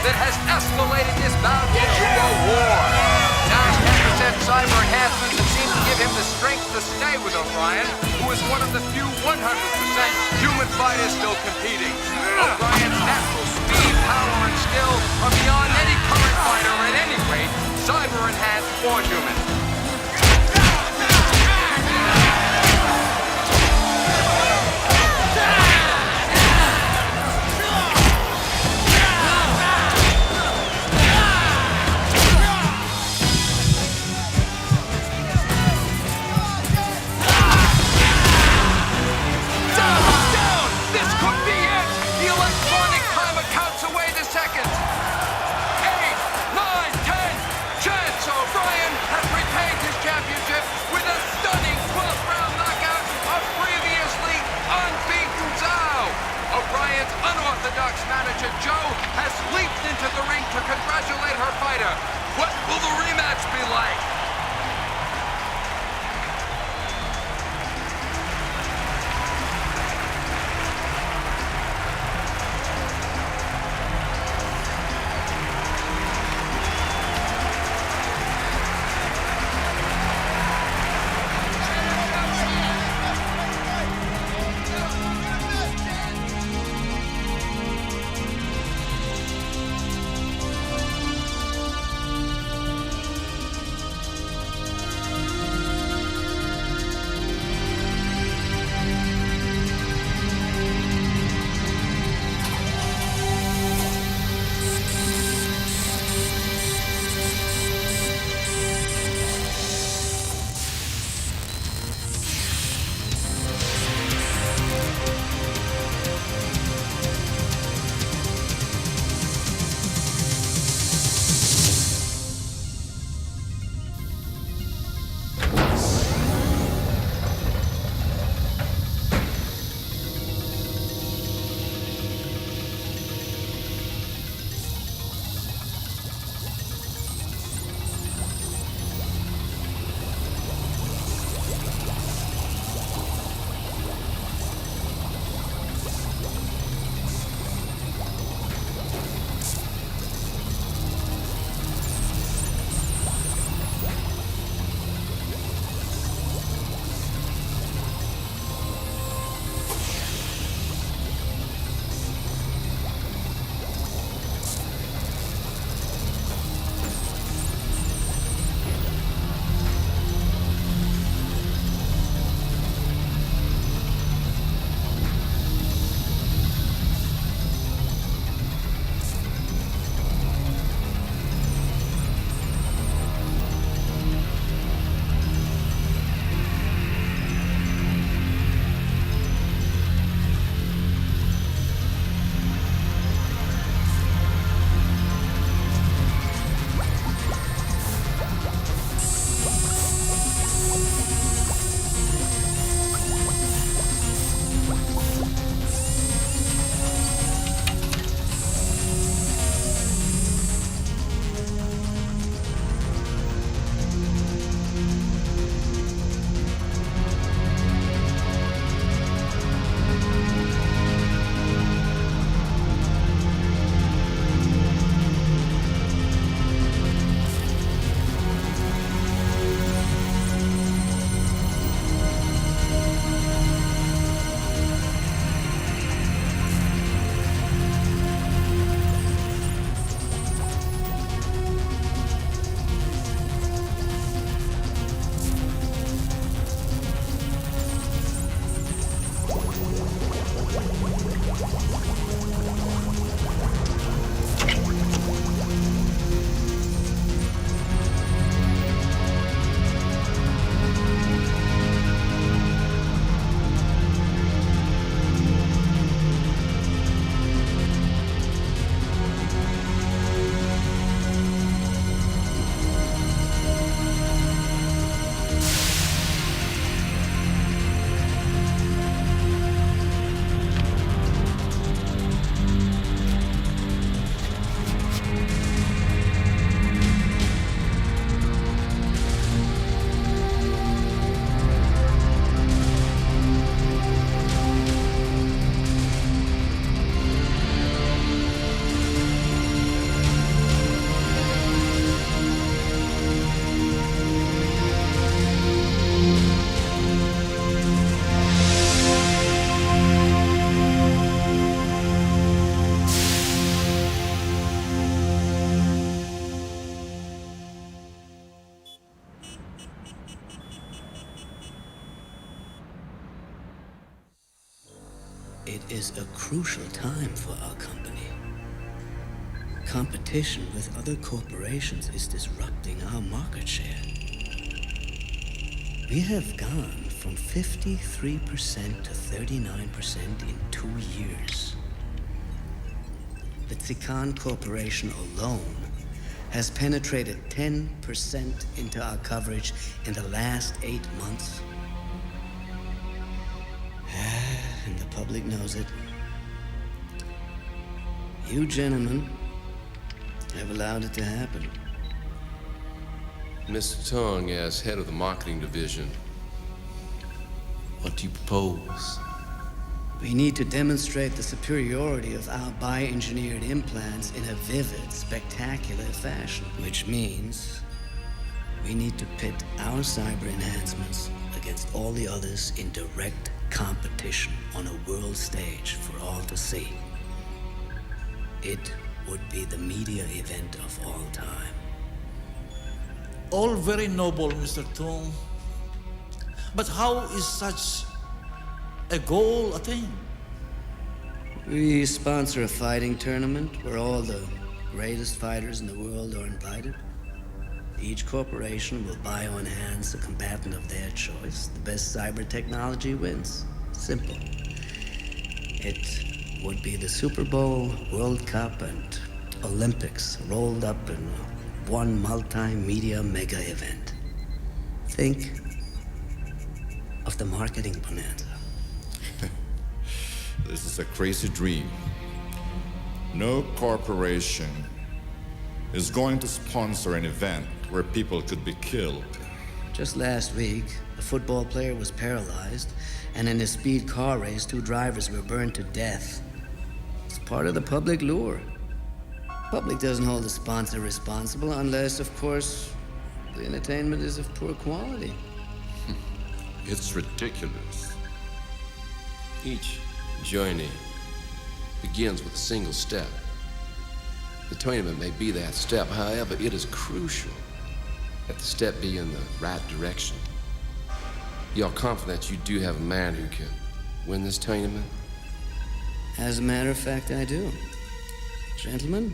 that has escalated this bout into a war. 9-10% cyber enhancements that seem to give him the strength to stay with O'Brien, who is one of the few 100% human fighters still competing. O'Brien's natural speed, power, and skill are beyond any current fighter at any rate, cyber enhanced or human. This could be it! The electronic it is a crucial time for our company. Competition with other corporations is disrupting our market share. We have gone from 53% to 39% in 2 years. The Tsikan Corporation alone has penetrated 10% into our coverage in the last 8 months. And the public knows it. You gentlemen have allowed it to happen. Mr. Tung, as head of the marketing division, what do you propose? We need to demonstrate the superiority of our bioengineered implants in a vivid, spectacular fashion. Which means we need to pit our cyber enhancements against all the others in direct competition on a world stage for all to see. It would be the media event of all time. All very noble, Mr. Tung. But how is such a goal attained? We sponsor a fighting tournament where all the greatest fighters in the world are invited. Each corporation will bio-enhance a combatant of their choice. The best cyber technology wins. Simple. It would be the Super Bowl, World Cup, and Olympics rolled up in one multimedia mega event. Think of the marketing bonanza. This is a crazy dream. No corporation is going to sponsor an event where people could be killed. Just last week, a football player was paralyzed, and in a speed car race, 2 drivers were burned to death. It's part of the public lure. Public doesn't hold the sponsor responsible unless, of course, the entertainment is of poor quality. It's ridiculous. Each journey begins with a single step. The tournament may be that step, however, it is crucial that the step be in the right direction. You're confident you do have a man who can win this tournament? As a matter of fact, I do. Gentlemen,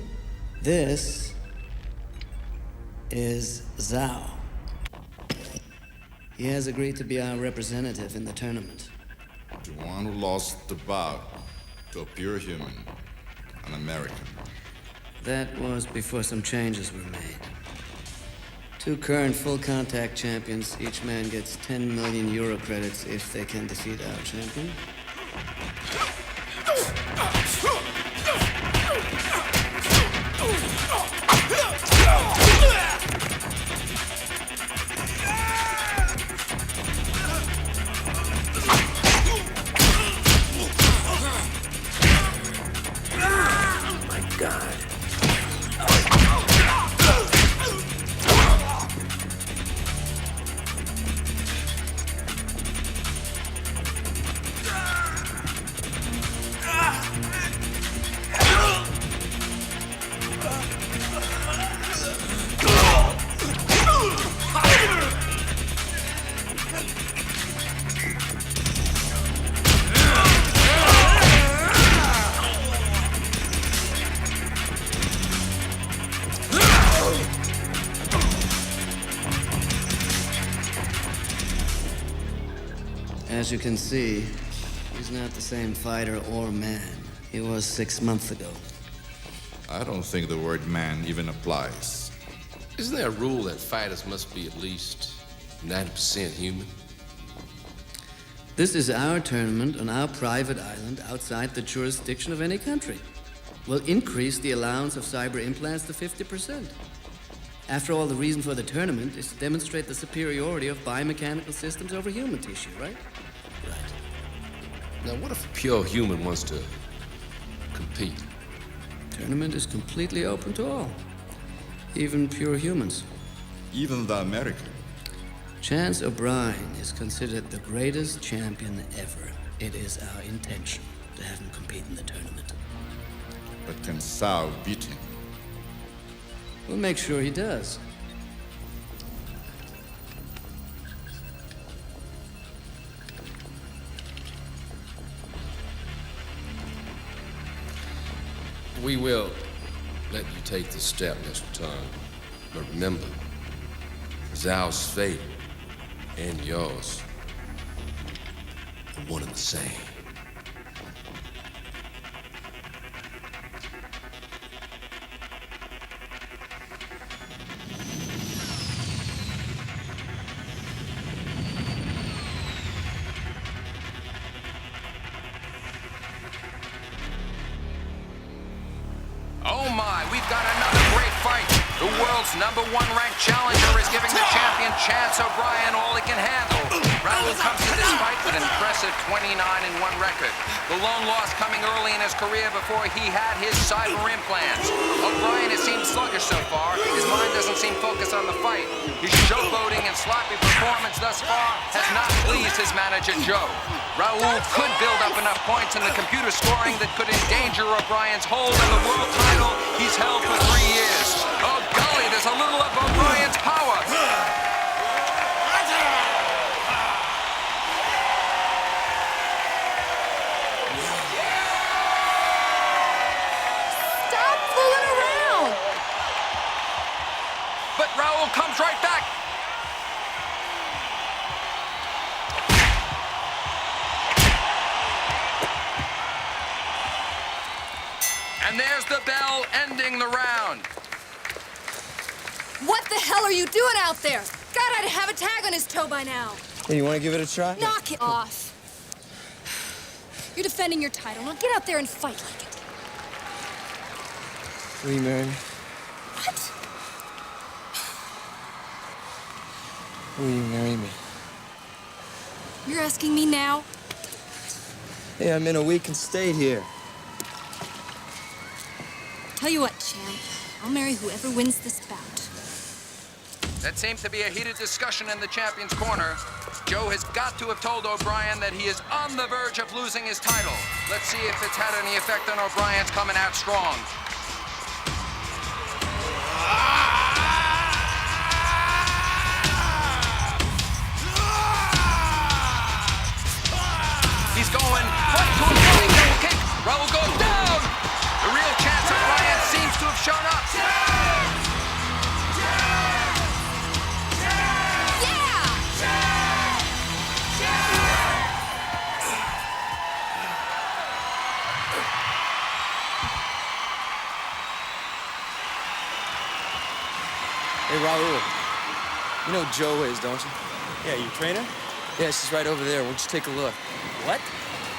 this is Zhao. He has agreed to be our representative in the tournament. The one who lost the bout to a pure human, an American. That was before some changes were made. 2 current full-contact champions. Each man gets 10 million euro credits if they can defeat our champion. As you can see, he's not the same fighter or man he was 6 months ago. I don't think the word man even applies. Isn't there a rule that fighters must be at least 90% human? This is our tournament on our private island outside the jurisdiction of any country. We'll increase the allowance of cyber implants to 50%. After all, the reason for the tournament is to demonstrate the superiority of biomechanical systems over human tissue, right? Right. Now, what if a pure human wants to compete? Tournament is completely open to all, even pure humans. Even the American. Chance O'Brien is considered the greatest champion ever. It is our intention to have him compete in the tournament. But can Zhao beat him? We'll make sure he does. We will let you take the step, Mr. Tong. But remember, Zhao's fate and yours are one and the same. Oh my, we've got another great fight. The world's #1 ranked challenger is giving the champion Chance O'Brien all he can handle. Raul comes to this fight with an impressive 29-1 record. The lone loss coming early in his career before he had his cyber implants. O'Brien has seemed sluggish so far. His mind doesn't seem focused on the fight. His showboating and sloppy performance thus far has not pleased his manager, Zhao. Raul could build up enough points in the computer scoring that could endanger O'Brien's hold on the world title he's held for 3 years. Oh, golly, there's a little of O'Brien's power. Stop fooling around! But Raul comes right back. And there's the bell ending the round. What the hell are you doing out there? God, I'd have a tag on his toe by now. Hey, you want to give it a try? Knock it off. You're defending your title. Now get out there and fight like it. Will you marry me? What? Will you marry me? You're asking me now? Hey, I'm in a week and stay here. Tell you what, champ. I'll marry whoever wins this bout. That seems to be a heated discussion in the champion's corner. Zhao has got to have told O'Brien that he is on the verge of losing his title. Let's see if it's had any effect on O'Brien's coming out strong. He's going right to a running double kick. Raul goes down. The real Chance O'Brien seems to have shown up. Hey, Raul. You know who Joe is, don't you? Yeah, you trainer? Yeah, she's right over there. Why don't you take a look? What?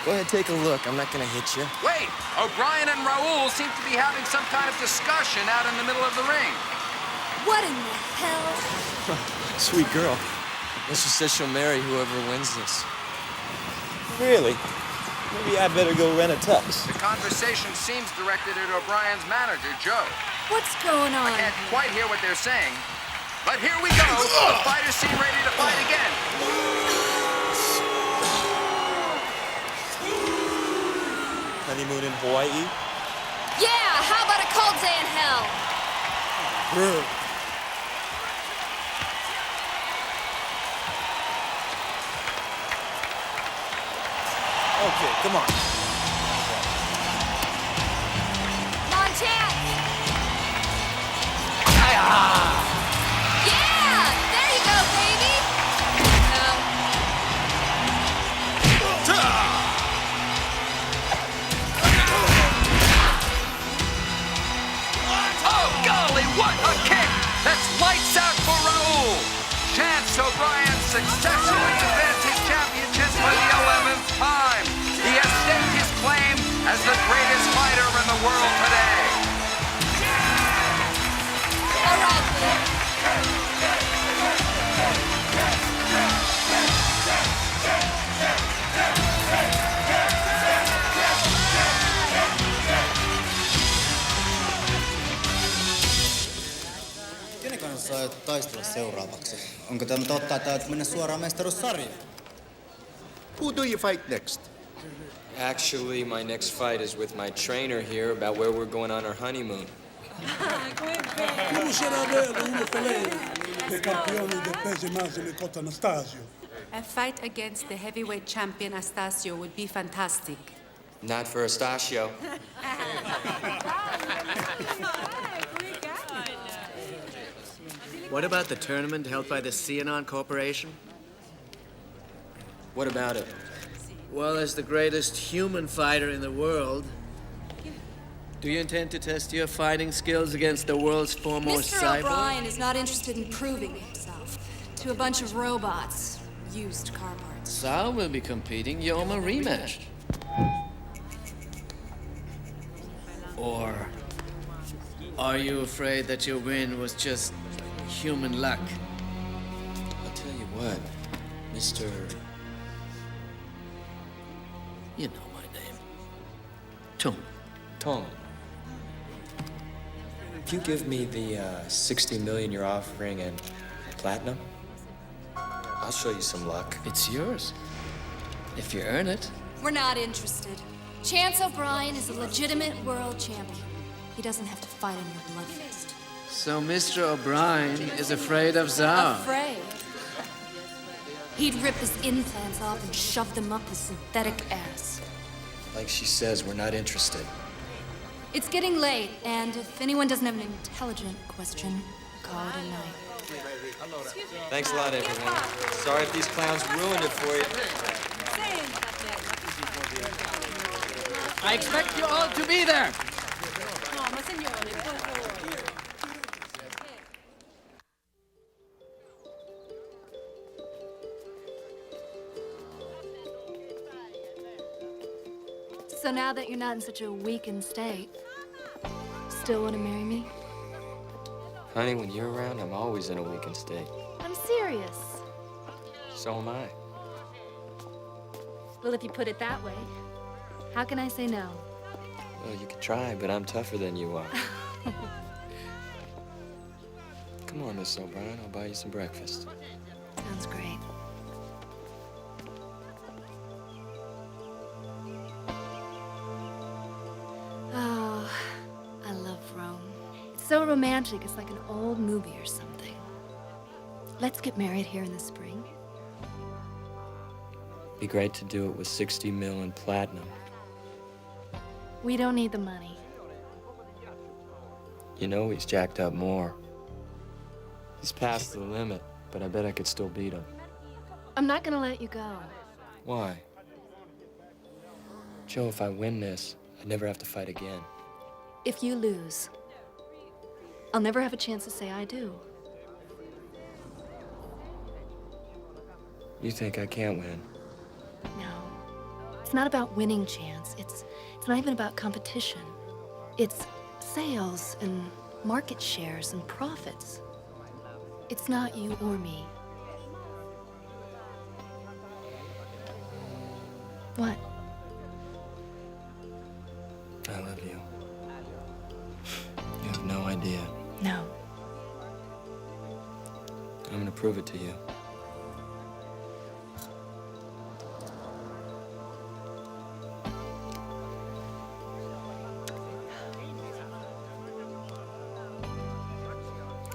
Go ahead, take a look. I'm not gonna hit you. Wait, O'Brien and Raul seem to be having some kind of discussion out in the middle of the ring. What in the hell? Sweet girl. And she says she'll marry whoever wins this. Really? Maybe I better go rent a tux. The conversation seems directed at O'Brien's manager, Zhao. What's going on? I can't quite hear what they're saying. But here we go. The fighters seem ready to fight again. Honeymoon in Hawaii? Yeah, how about a cold day in hell? Okay, come on. Come on, champ! Yeah! There you go, baby! Oh, golly, what a kick! That's lights out for Raul. Chance O'Brien successfully defends his championship for the 11th time. He has staked his claim as the greatest fighter in the world today. All right, Blue. Kenen kanssa aiot taistella seuraavaksi? Onko tämä totta, että aiot mennä suoraan mestaruussarjaan? Who do you fight next? Actually, my next fight is with my trainer here about where we're going on our honeymoon. Come sarà vero uno per lei, il campione del peso immagine contro Anastasio? A fight against the heavyweight champion Astasio would be fantastic. Not for Astasio. What about the tournament held by the ACCION Corporation? What about it? Well, as the greatest human fighter in the world, do you intend to test your fighting skills against the world's foremost Mr. cyborg? O'Brien is not interested in proving himself to a bunch of robots, used car parts. Zhao will be competing. You're my rematch. Or are you afraid that your win was just human luck? I'll tell you what, Mr. You know my name. Tom. Tom. If you give me the 60 million you're offering and platinum, I'll show you some luck. It's yours. If you earn it. We're not interested. Chance O'Brien is a legitimate world champion. He doesn't have to fight on your blood fist. So Mr. O'Brien is afraid of Zhao. Afraid? He'd rip his implants off and shove them up his synthetic ass. Like she says, we're not interested. It's getting late, and if anyone doesn't have an intelligent question, call it a night. Thanks a lot, everyone. Sorry if these clowns ruined it for you. I expect you all to be there. So now that you're not in such a weakened state, still want to marry me? Honey, when you're around, I'm always in a weakened state. I'm serious. So am I. Well, if you put it that way, how can I say no? Well, you could try, but I'm tougher than you are. Come on, Miss O'Brien. I'll buy you some breakfast. Sounds great. Oh, I love Rome. It's so romantic. It's like an old movie or something. Let's get married here in the spring. Be great to do it with 60 mil in platinum. We don't need the money. You know he's jacked up more. He's past the limit, but I bet I could still beat him. I'm not gonna let you go. Why? Joe, if I win this, I'd never have to fight again. If you lose, I'll never have a chance to say I do. You think I can't win? No. It's not about winning, Chance. It's not even about competition. It's sales and market shares and profits. It's not you or me. What? I love you. You have no idea. No. I'm gonna prove it to you.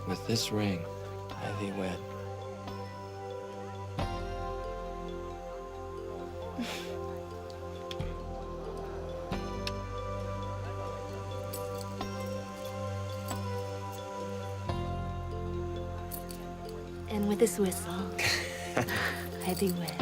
With this ring, I thee wed. And with this whistle, I thee wed.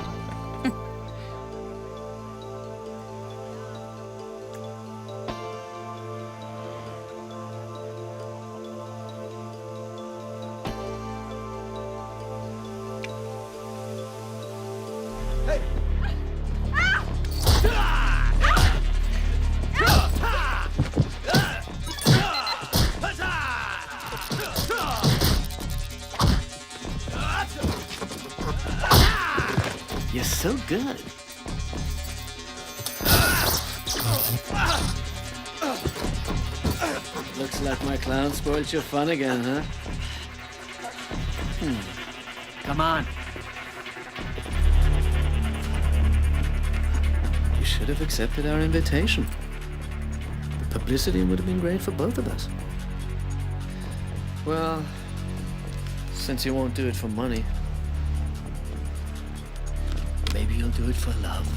You're so good. Looks like my clown spoiled your fun again, huh? Come on. You should have accepted our invitation. The publicity would have been great for both of us. Well, since you won't do it for money, maybe you'll do it for love.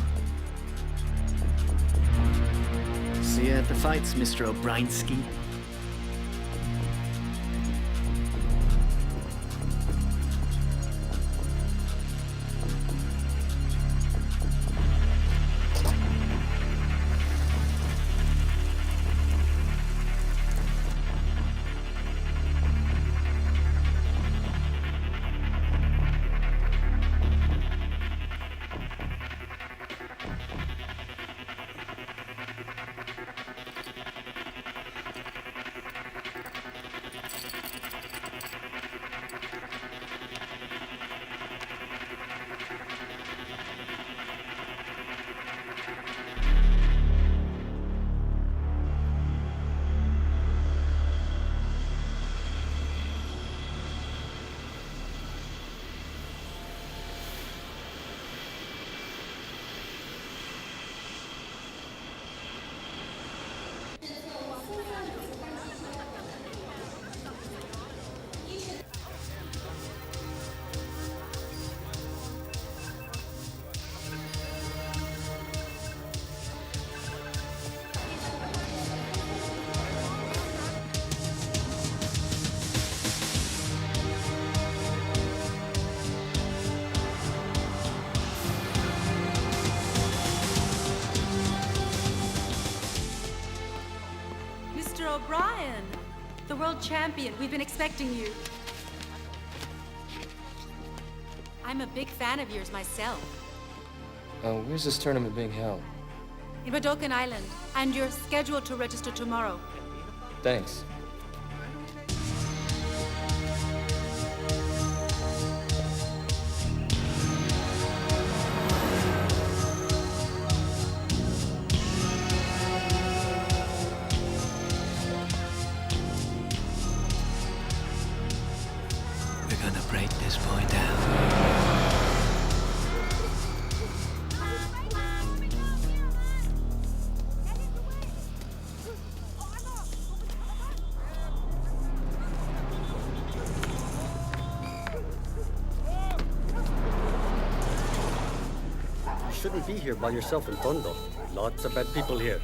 See you at the fights, Mr. O'Brienski. world champion. We've been expecting you. I'm a big fan of yours myself. Where's this tournament being held? In Badokan Island, and you're scheduled to register tomorrow. Thanks. We're gonna break this boy down. You shouldn't be here by yourself in Tondo. Lots of bad people here.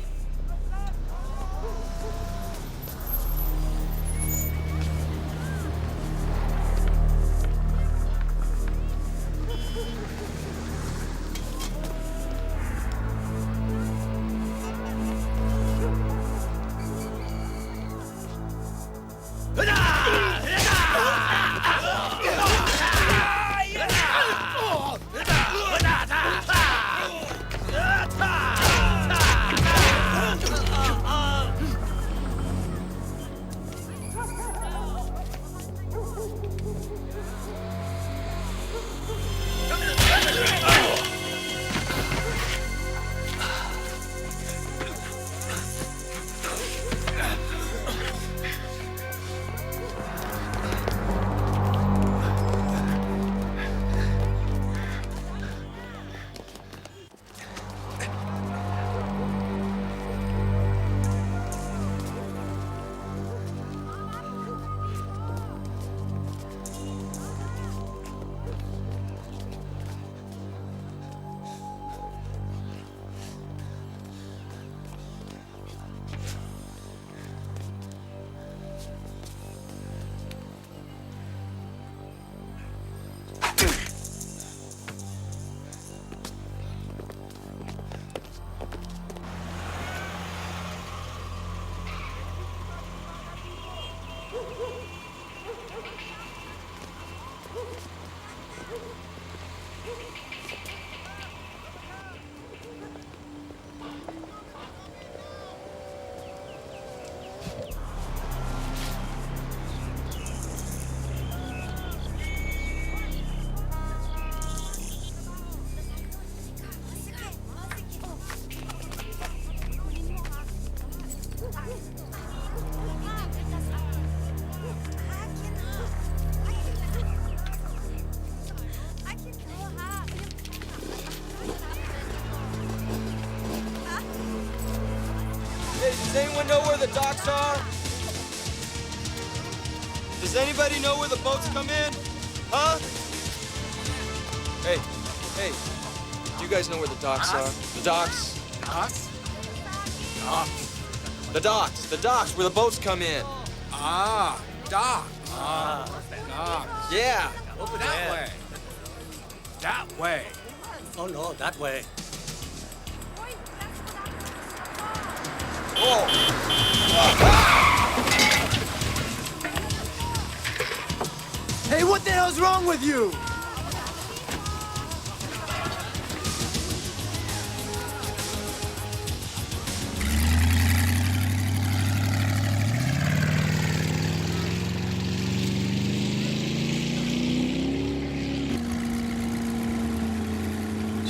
Does anyone know where the docks are? Does anybody know where the boats come in? Huh? Hey, do you guys know where the docks are? The docks? Docks? The docks where the boats come in. Ah, docks. Docks. Yeah. Over that way. That way. Oh no, that way. Oh. Hey, what the hell's wrong with you?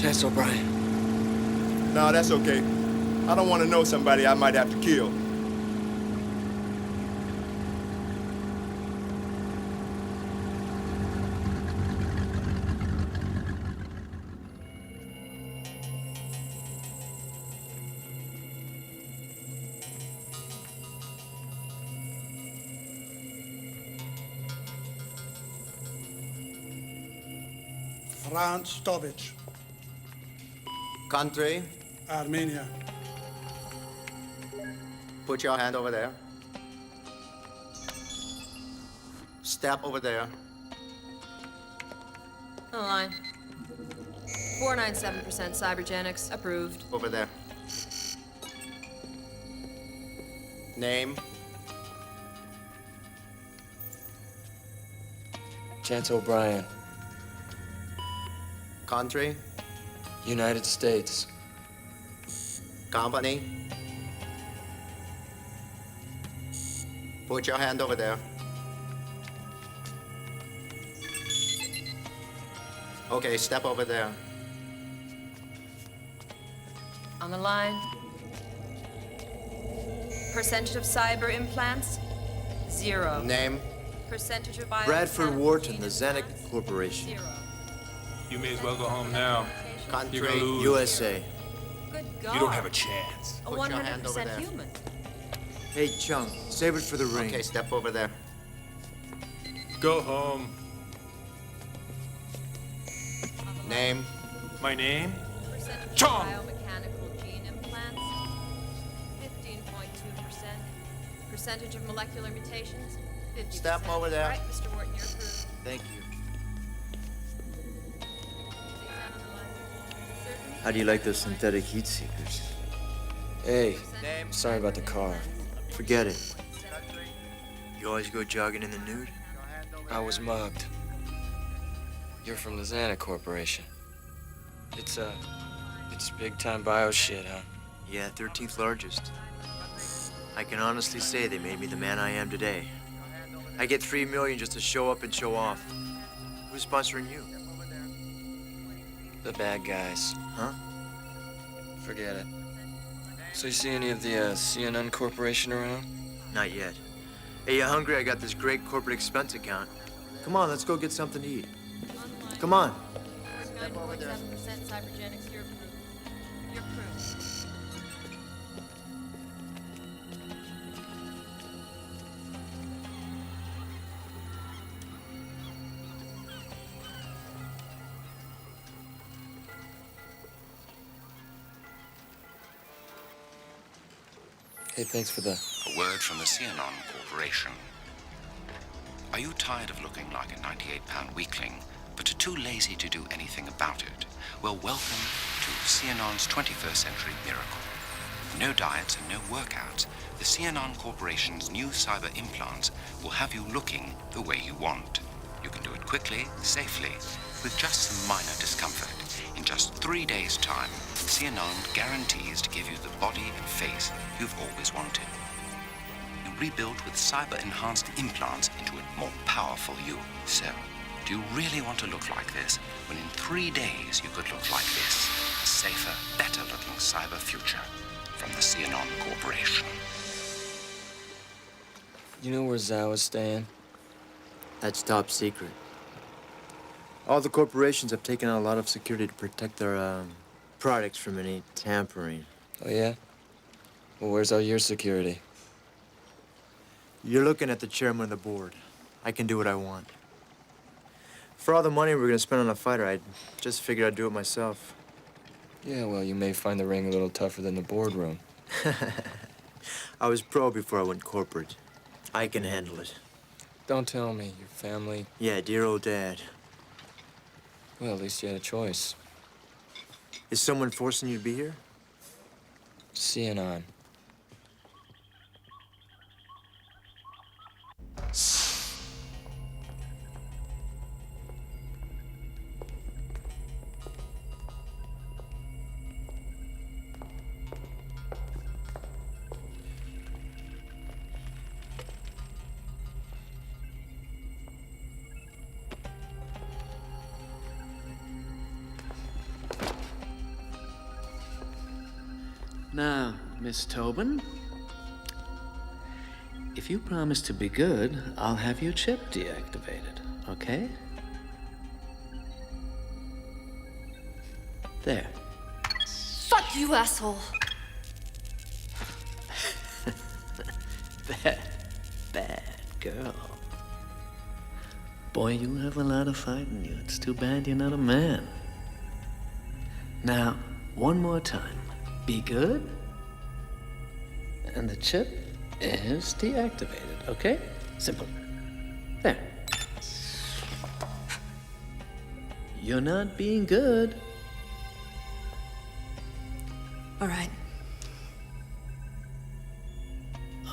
Chance O'Brien. No, that's okay. I don't want to know somebody I might have to kill. France, Tovic. Country, Armenia. put your hand over there. Step over there. On the line. 497% cybergenics. Approved. Over there. Name. Chance O'Brien. Country? United States. Company? Put your hand over there. Okay, step over there. On the line. Percentage of cyber implants? 0. Name? Percentage of bio... Bradford Wharton, the Zanuck Corporation. 0. You may as well go home now. Country? You're gonna lose. USA. Good God. You don't have a chance. A Put your hand over 100% there. human. Hey, Chung, save it for the ring. Okay, step over there. Go home. Name? My name? Percentage of Chong. biomechanical gene implants? 15.2%. Percentage of molecular mutations? 50%. Step over there. All right, Mr. Wharton, you're approved. Thank you. Certain? How do you like those synthetic heat seekers? Hey, sorry about the car. Forget it. You always go jogging in the nude? I was mugged. You're from the Zanuck Corporation. It's big-time bio shit, huh? Yeah, 13th largest. I can honestly say they made me the man I am today. I get $3 million just to show up and show off. Who's sponsoring you? The bad guys. Huh? Forget it. So you see any of the CNN Corporation around? Not yet. Hey, you hungry? I got this great corporate expense account. Come on, let's go get something to eat. Come on. 9.7% cybergenics, you're approved. You're approved. Hey, thanks for the... A word from the CNN Corporation. Are you tired of looking like a 98-pound weakling, but are too lazy to do anything about it? Well, welcome to CNN's 21st century miracle. No diets and no workouts. The CNN Corporation's new cyber implants will have you looking the way you want. You can do it quickly, safely, with just some minor discomfort. In just 3 days' time, CNN guarantees to give you the body and face you've always wanted. You rebuild with cyber-enhanced implants into a more powerful you. So, do you really want to look like this, when in 3 days you could look like this? A safer, better-looking cyber future from the CNN Corporation. You know where Zhao is staying? That's top secret. All the corporations have taken out a lot of security to protect their, products from any tampering. Oh, yeah? Well, where's all your security? You're looking at the chairman of the board. I can do what I want. For all the money we're gonna spend on a fighter, I just figured I'd do it myself. Yeah, well, you may find the ring a little tougher than the boardroom. I was pro before I went corporate. I can handle it. Don't tell me. Your family... Yeah, dear old dad. Well, at least you had a choice. Is someone forcing you to be here? CNN. Now, Miss Tobin, if you promise to be good, I'll have your chip deactivated, okay? There. Fuck you, asshole! Bad girl. Boy, you have a lot of fight in you. It's too bad you're not a man. Now, one more time. Be good. And the chip is deactivated, okay? Simple. There. You're not being good. All right.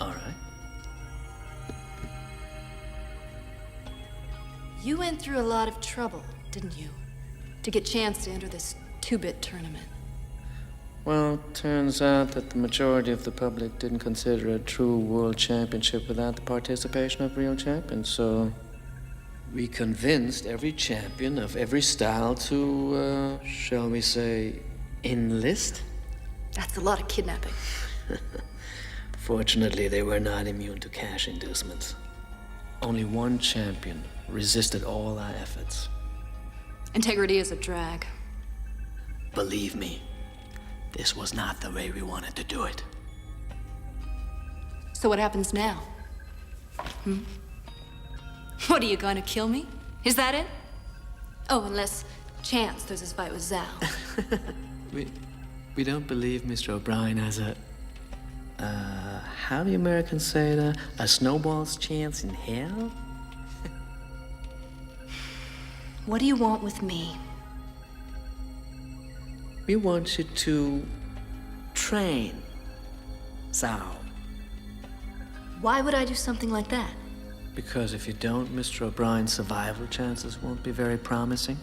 All right. You went through a lot of trouble, didn't you? To get chance to enter this 2-bit tournament. Well, turns out that the majority of the public didn't consider a true world championship without the participation of real champions, so we convinced every champion of every style to, shall we say, enlist? That's a lot of kidnapping. Fortunately, they were not immune to cash inducements. Only one champion resisted all our efforts. Integrity is a drag. Believe me, this was not the way we wanted to do it. So what happens now? What, are you gonna kill me? Is that it? Oh, unless Chance does his fight with Zhao. We don't believe Mr. O'Brien has a... how do the Americans say that? A snowball's chance in hell? What do you want with me? We want you to train Zhao. Why would I do something like that? Because if you don't, Mr. O'Brien's survival chances won't be very promising.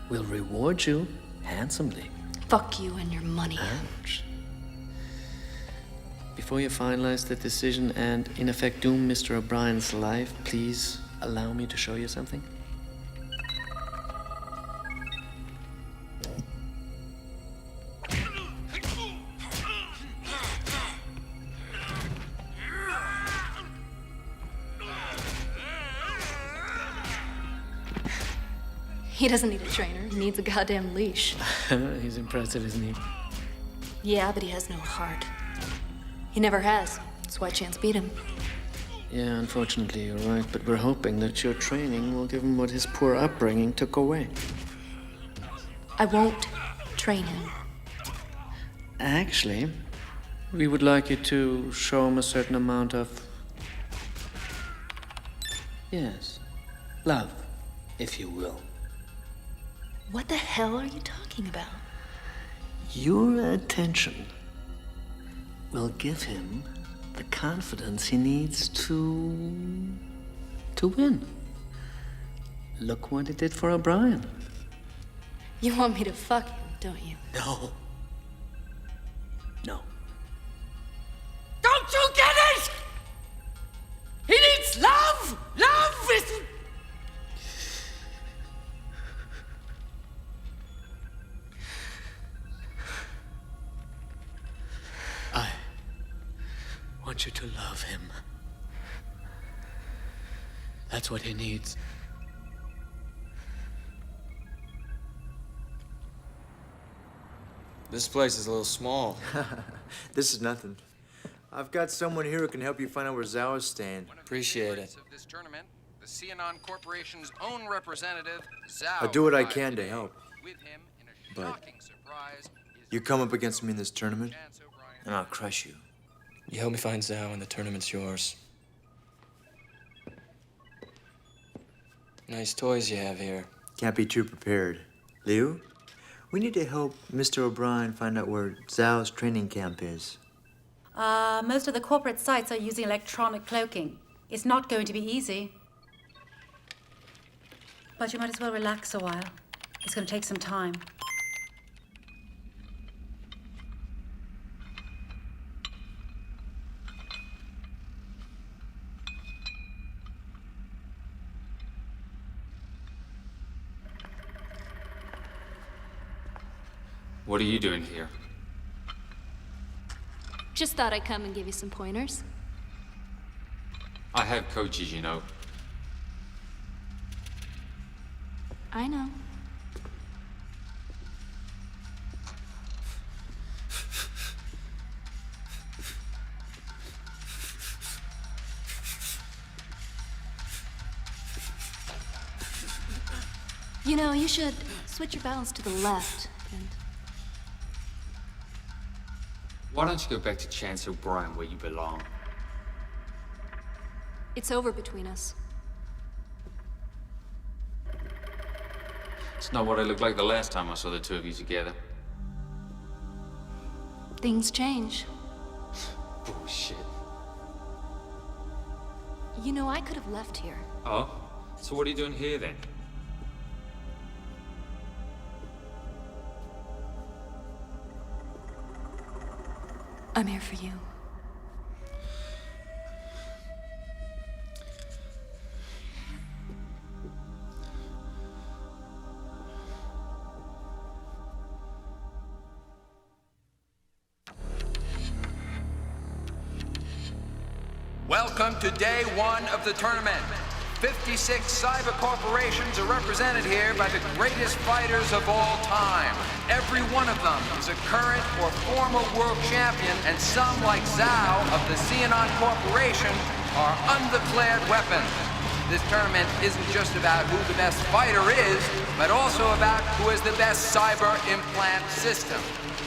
We'll reward you handsomely. Fuck you and your money. Ouch. Before you finalize the decision and, in effect, doom Mr. O'Brien's life, please allow me to show you something. He doesn't need a trainer. He needs a goddamn leash. He's impressive, isn't he? Yeah, but he has no heart. He never has. That's why Chance beat him. Yeah, unfortunately, you're right, but we're hoping that your training will give him what his poor upbringing took away. I won't train him. Actually, we would like you to show him a certain amount of... yes, love, if you will. What the hell are you talking about? Your attention will give him the confidence he needs to win. Look what it did for O'Brien. You want me to fuck him, don't you? No. No. Don't you get it? He needs love! Love is... I want you to love him. That's what he needs. This place is a little small. This is nothing. I've got someone here who can help you find out where Zhao is staying. Appreciate it. Of this tournament, the Cianon Corporation's own representative, Zhao. I'll do what I can to help. With him in a But shocking surprise, you come up against me in this tournament, And I'll crush you. You help me find Zhao and the tournament's yours. Nice toys you have here. can't be too prepared. Liu, we need to help Mr. O'Brien find out where Zhao's training camp is. Most of the corporate sites are using electronic cloaking. It's not going to be easy. But you might as well relax a while. It's going to take some time. What are you doing here? Just thought I'd come and give you some pointers. I have coaches, you know. I know. You know, you should switch your balance to the left and... Why don't you go back to Chance O'Brien where you belong? It's over between us. It's not what it looked like the last time I saw the two of you together. Things change. Bullshit. You know, I could have left here. Oh? So what are you doing here then? I'm here for you. Welcome to day one of the tournament. 56 cyber corporations are represented here by the greatest fighters of all time. Every one of them is a current or former world champion, and some, like Zhao of the Xenon Corporation, are undeclared weapons. This tournament isn't just about who the best fighter is, but also about who has the best cyber implant system.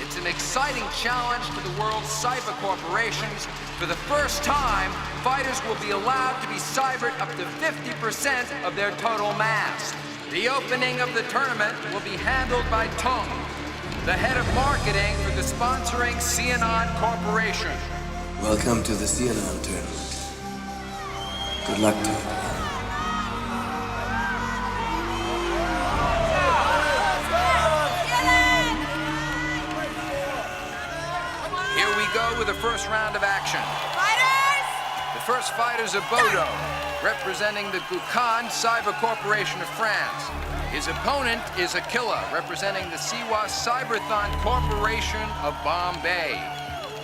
It's an exciting challenge to the world's cyber corporations. For the first time, fighters will be allowed to be cybered up to 50% of their total mass. The opening of the tournament will be handled by Tung, the head of marketing for the sponsoring Xenon Corporation. Welcome to the Xenon tournament. Good luck to you. Here we go with the first round of action. Fighters! The first fighters are Bodo, representing the Gukan Cyber Corporation of France. His opponent is Aquila, representing the Siwa Cyberthon Corporation of Bombay.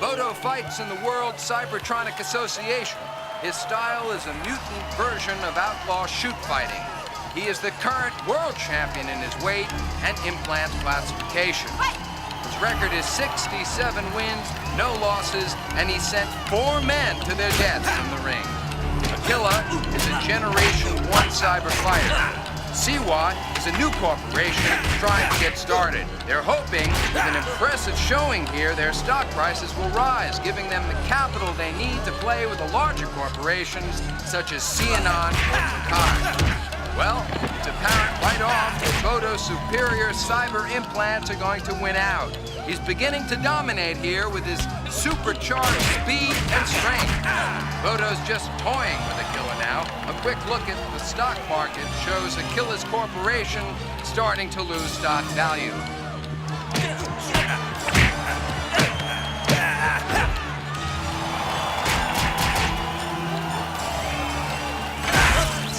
Bodo fights in the World Cybertronic Association. His style is a mutant version of outlaw shoot fighting. He is the current world champion in his weight and implant classification. His record is 67 wins, no losses, and he sent 4 men to their deaths in the ring. Aquila is a Generation 1 cyber fighter. Siwa is a new corporation trying to get started. They're hoping with an impressive showing here, their stock prices will rise, giving them the capital they need to play with the larger corporations such as Xenon and Gukan. Well, it's apparent right off that Bodo's superior cyber implants are going to win out. He's beginning to dominate here with his supercharged speed and strength. Bodo's just toying with Aquila now. A quick look at the stock market shows Aquila's corporation starting to lose stock value.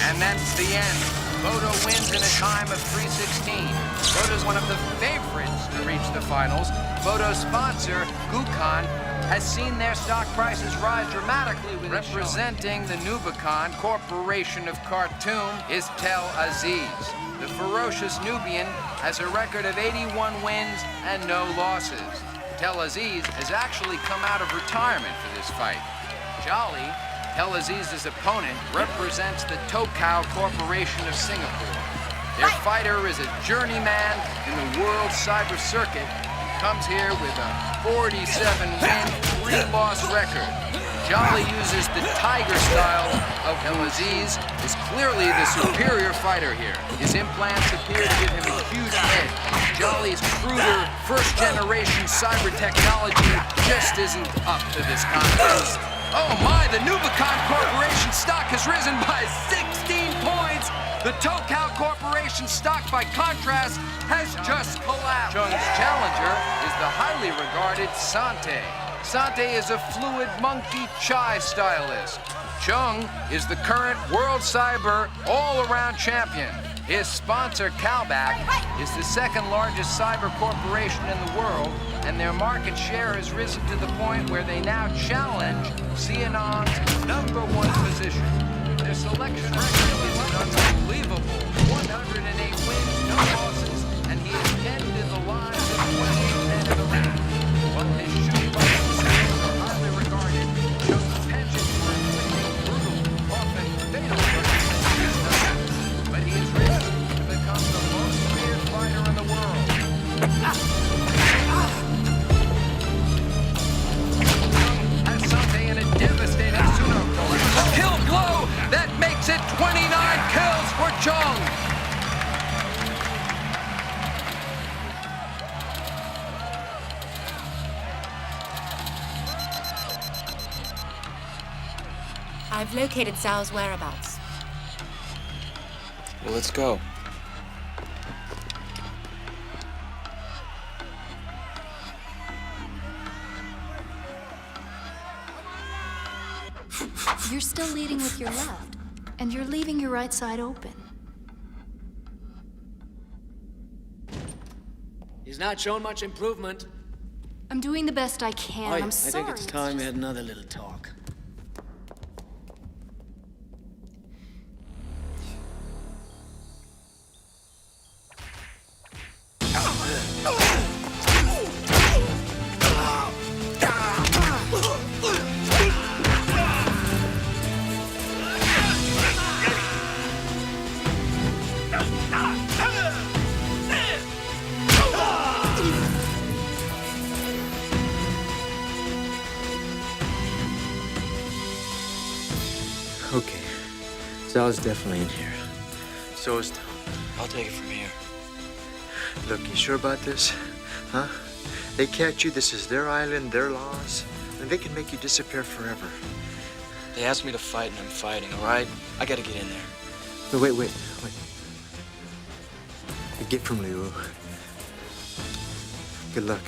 And that's the end. Bodo wins in a time of 3:16. Bodo's one of the favorites to reach the finals. Bodo's sponsor, Gukan, has seen their stock prices rise dramatically with representing the Nubican Corporation of Khartoum is Tel Aziz. The ferocious Nubian has a record of 81 wins and no losses. Tel Aziz has actually come out of retirement for this fight. Jolly, Tel Aziz's opponent, represents the Tokau Corporation of Singapore. Their fighter is a journeyman in the world cyber circuit. He comes here with a 47-win, 3-loss record. Jolly uses the tiger style of Tel Aziz, is clearly the superior fighter here. His implants appear to give him a huge edge. Jolly's cruder, first-generation cyber technology just isn't up to this contest. Oh my, the Nubican Corporation stock has risen by 16 points. The Tokau Corporation stock, by contrast, has just collapsed. Chung's challenger is the highly regarded Sante. Sante is a fluid monkey chai stylist. Chung is the current world cyber all-around champion. His sponsor, Calback, is the second largest cyber corporation in the world, and their market share has risen to the point where they now challenge Xenon's #1 position. Their selection record is an unbelievable 108 wins, no losses, and he is pinned in the line with 28 men in the ring. While his shooting skills are highly regarded, Chung's penchant for inflicting brutal, often fatal punches is nothing. But he has risen to become the most feared fighter in the world. Has Sante in a devastating Sunoko. A kill blow that makes it 29 kills for Chung. I I've located Zhao's whereabouts. Well, let's go. You're still leading with your left, and you're leaving your right side open. He's not shown much improvement. I'm doing the best I can. I'm I sorry. think it's time we had another little talk. Okay. Zhao's definitely in here. So is Tom. I'll take it from here. Look, you sure about this? Huh? They catch you, this is their island, their laws, and they can make you disappear forever. They asked me to fight, and I'm fighting, all right? I gotta get in there. Wait. A gift from Liu. Good luck.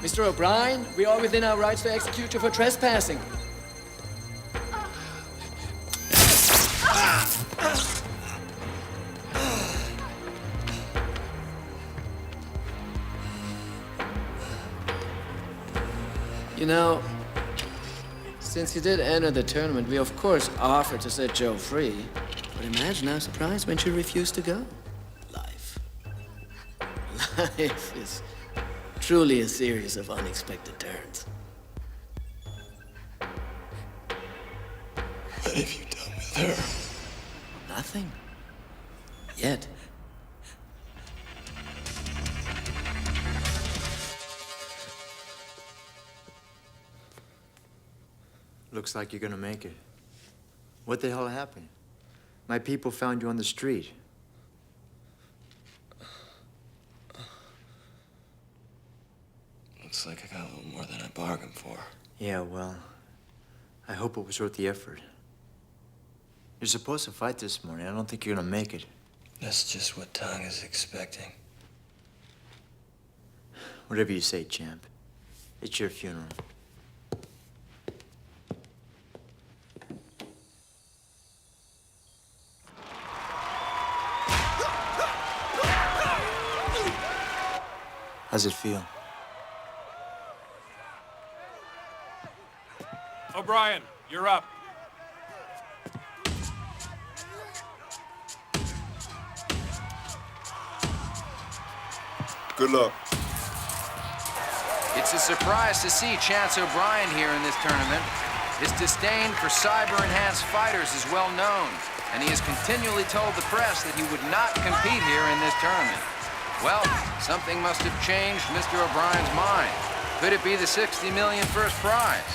Mr. O'Brien, we are within our rights to execute you for trespassing. You know, since you did enter the tournament, we of course offered to set Joe free. But imagine our surprise when she refused to go. Life is truly a series of unexpected turns. What have you done with her? Nothing. Yet. Looks like you're gonna make it. What the hell happened? My people found you on the street. Looks like I got a little more than I bargained for. Yeah, well, I hope it was worth the effort. You're supposed to fight this morning. I don't think you're gonna make it. That's just what Tong is expecting. Whatever you say, champ. It's your funeral. How's it feel? O'Brien, you're up. Good luck. It's a surprise to see Chance O'Brien here in this tournament. His disdain for cyber-enhanced fighters is well known, and he has continually told the press that he would not compete here in this tournament. Well, something must have changed Mr. O'Brien's mind. Could it be the $60 million first prize?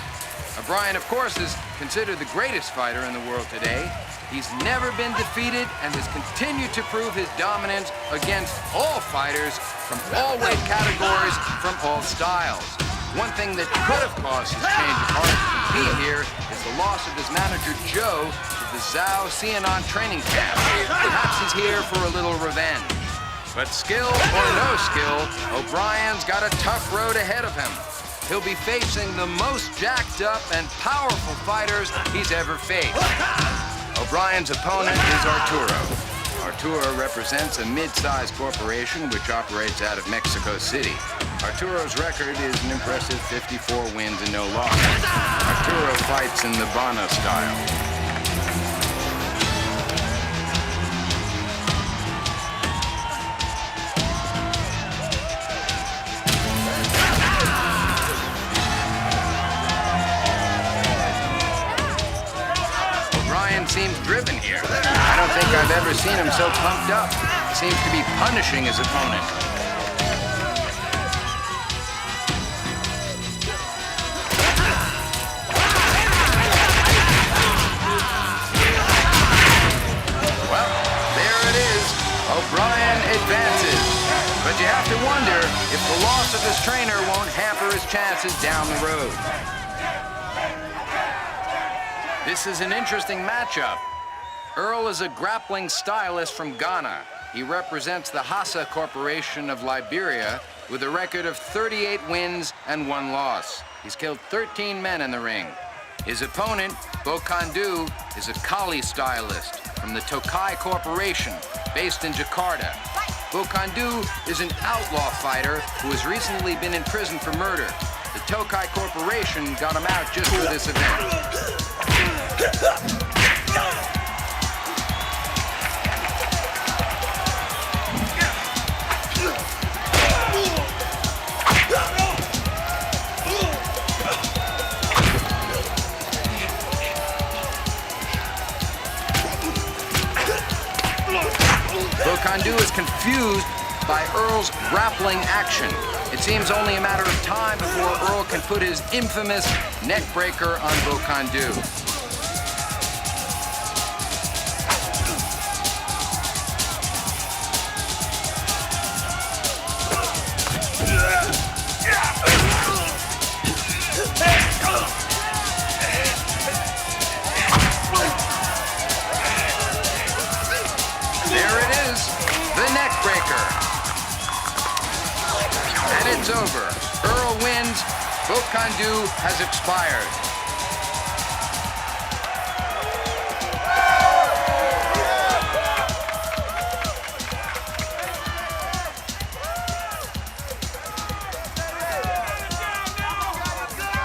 O'Brien, of course, is considered the greatest fighter in the world today. He's never been defeated and has continued to prove his dominance against all fighters from all weight categories, from all styles. One thing that could have caused his change of heart to compete here is the loss of his manager, Zhao, to the Zhao Xianan training camp. Perhaps he's here for a little revenge. But skill or no skill, O'Brien's got a tough road ahead of him. He'll be facing the most jacked up and powerful fighters he's ever faced. O'Brien's opponent is Arturo. Arturo represents a mid-sized corporation which operates out of Mexico City. Arturo's record is an impressive 54 wins and no losses. Arturo fights in the Bono style. seen him so pumped up. He seems to be punishing his opponent. Well, there it is. O'Brien advances. But you have to wonder if the loss of his trainer won't hamper his chances down the road. This is an interesting matchup. Earl is a grappling stylist from Ghana. He represents the Hassa Corporation of Liberia with a record of 38 wins and 1 loss. He's killed 13 men in the ring. His opponent, Bokandu, is a Kali stylist from the Tokai Corporation, based in Jakarta. Bokandu is an outlaw fighter who has recently been in prison for murder. The Tokai Corporation got him out just for this event. Bokandu is confused by Earl's grappling action. It seems only a matter of time before Earl can put his infamous neck breaker on Bokandu. It's over. Earl wins. Bokandu has expired.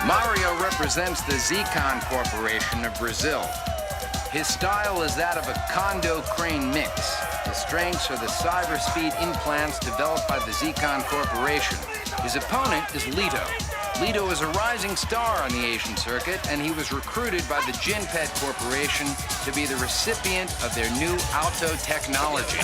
Mario represents the Zcon Corporation of Brazil. His style is that of a condo crane mix. His strengths are the cyber speed implants developed by the Zcon Corporation. His opponent is Lito. Lito is a rising star on the Asian circuit, and he was recruited by the Jinpet Corporation to be the recipient of their new Auto technology.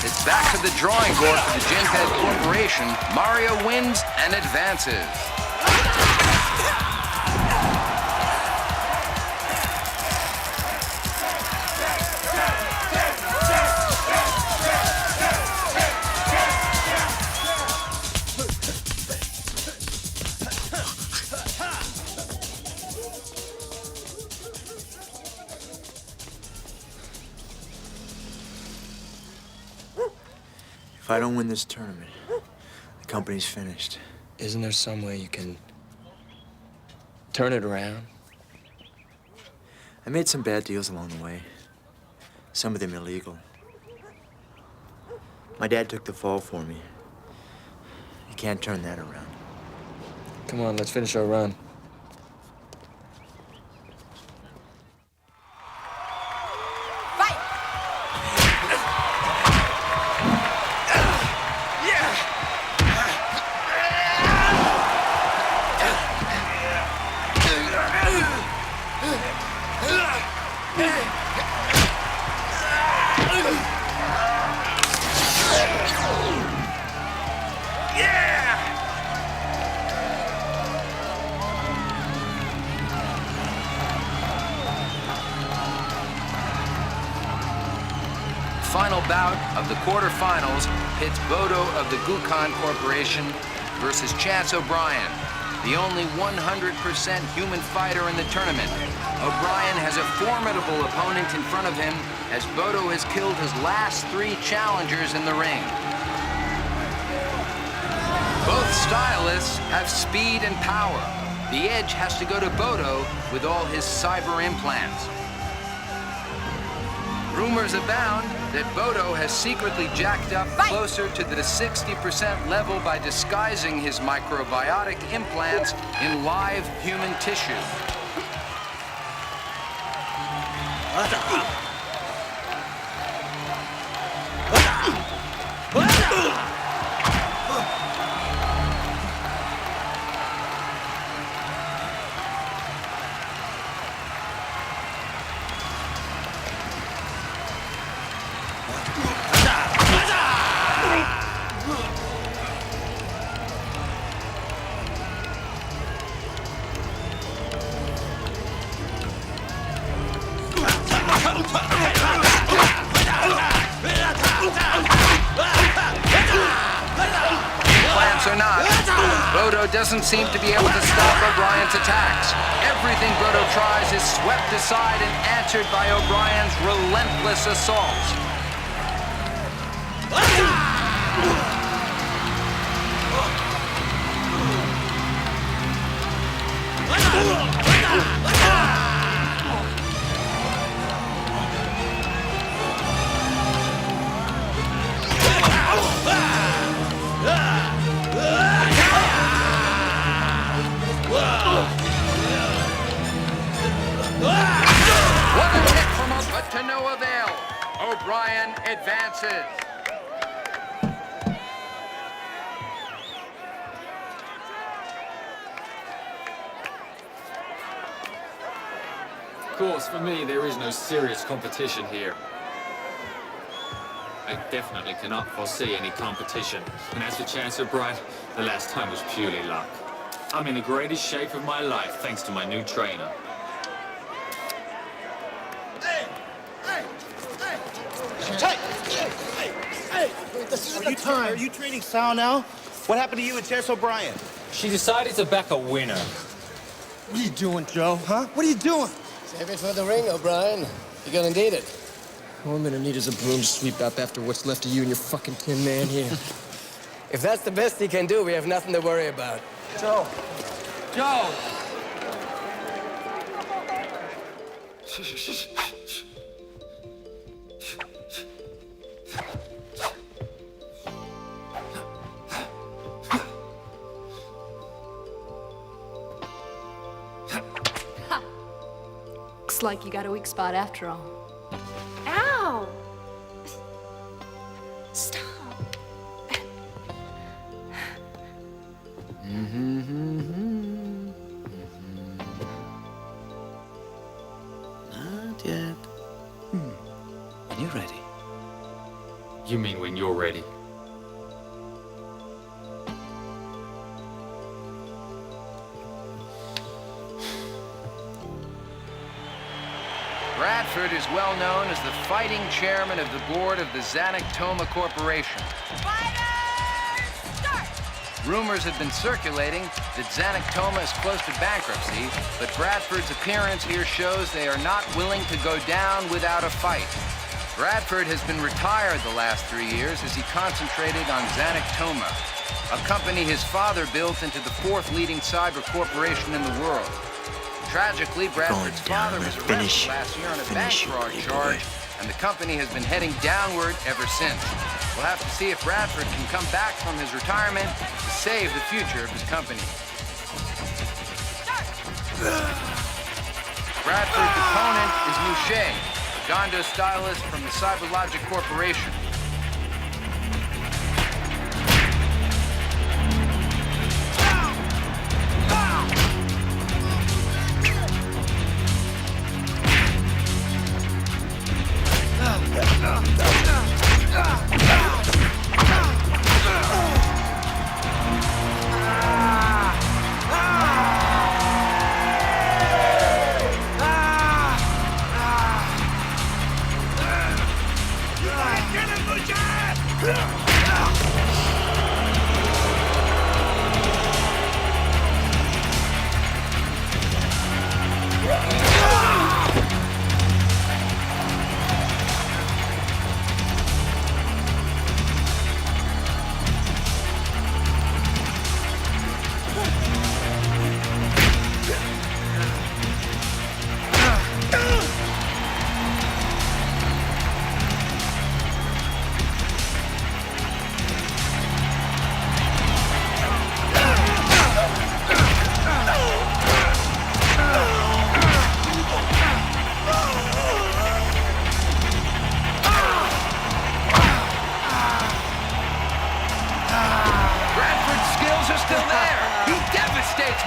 It's back to the drawing board for the Jinpet Corporation. Mario wins and advances. If I don't win this tournament, the company's finished. Isn't there some way you can turn it around? I made some bad deals along the way. Some of them illegal. My dad took the fall for me. You can't turn that around. Come on, let's finish our run. Final bout of the quarterfinals pits Bodo of the Gukon Corporation versus Chance O'Brien, the only 100% human fighter in the tournament. O'Brien has a formidable opponent in front of him as Bodo has killed his last 3 challengers in the ring. Both stylists have speed and power. The edge has to go to Bodo with all his cyber implants. Rumors abound that Bodo has secretly jacked up closer to the 60% level by disguising his microbiotic implants in live human tissue. Implants or not, Bodo doesn't seem to be able to stop O'Brien's attacks. Everything Bodo tries is swept aside and answered by O'Brien's relentless assaults. What a hit from him, but to no avail. O'Brien advances. Of course, for me, there is no serious competition here. I definitely cannot foresee any competition. And as for Chance O'Brien, the last time was purely luck. I'm in the greatest shape of my life thanks to my new trainer. This isn't the time. Are you training Zhao now? What happened to you and Chance O'Brien? She decided to back a winner. What are you doing, Joe? Huh? What are you doing? Save it for the ring, O'Brien. You're gonna need it. All I'm gonna need is a broom to sweep up after what's left of you and your fucking tin man here. If that's the best he can do, we have nothing to worry about. Joe. Joe! Looks like you got a weak spot after all. Ow! Stop. Not yet. When you're ready. You mean when you're ready? Bradford is well known as the fighting chairman of the board of the Zanuck Corporation. Rumors have been circulating that Zanuck is close to bankruptcy, but Bradford's appearance here shows they are not willing to go down without a fight. Bradford has been retired the last 3 years as he concentrated on Zanuck, a company his father built into the 4th leading cyber corporation in the world. Tragically, Bradford's father was arrested last year on a bank fraud charge, and the company has been heading downward ever since. We'll have to see if Bradford can come back from his retirement to save the future of his company. Bradford's opponent is Mouche, a Gondo stylist from the Cyberlogic Corporation. Get it!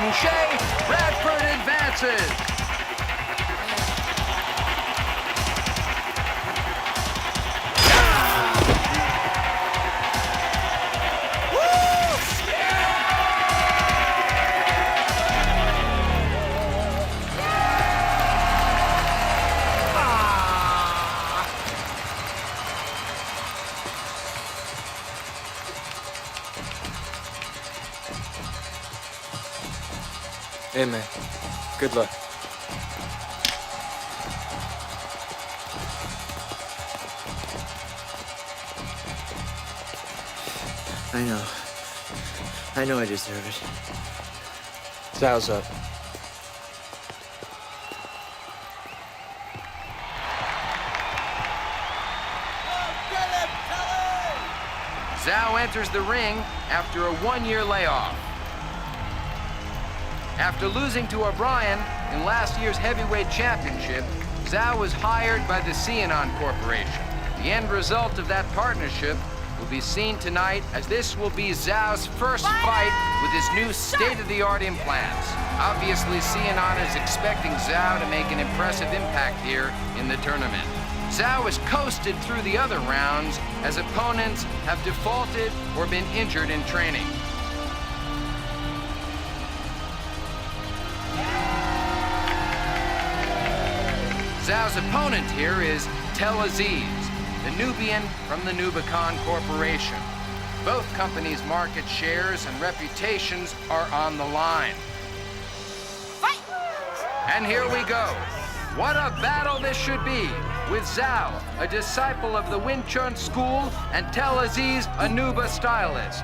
Touche! Bradford advances! Hey, man. Good luck. I know I deserve it. Zhao's up. Zhao enters the ring after a one-year layoff. After losing to O'Brien in last year's heavyweight championship, Zhao was hired by the ACCION Corporation. The end result of that partnership will be seen tonight, as this will be Zhao's first fight with his new state-of-the-art implants. Obviously, ACCION is expecting Zhao to make an impressive impact here in the tournament. Zhao has coasted through the other rounds as opponents have defaulted or been injured in training. Zhao's opponent here is Tel Aziz, the Nubian from the Nubican Corporation. Both companies' market shares and reputations are on the line. Fight! And here we go. What a battle this should be, with Zhao, a disciple of the Wing Chun school, and Tel Aziz, a Nuba stylist.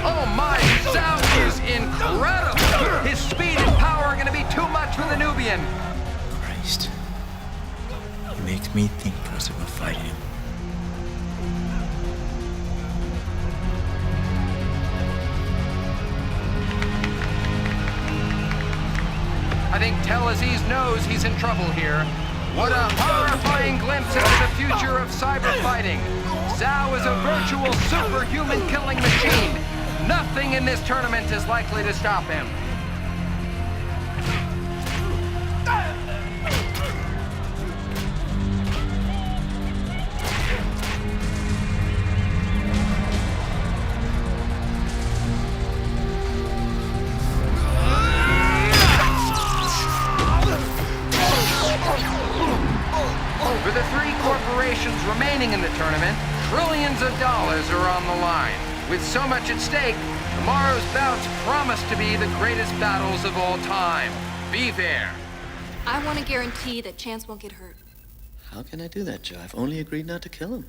Oh my, Zhao is incredible! His speed and power are gonna be too much for the Nubian. Christ. He makes me think twice about fighting him. I think Tel Aziz knows he's in trouble here. What a horrifying glimpse into the future of cyber fighting. Zhao is a virtual superhuman killing machine. Nothing in this tournament is likely to stop him. For the three corporations remaining in the tournament, trillions of dollars are on the line. With so much at stake, tomorrow's bouts promise to be the greatest battles of all time. Be there. I want to guarantee that Chance won't get hurt. How can I do that, Joe? I've only agreed not to kill him.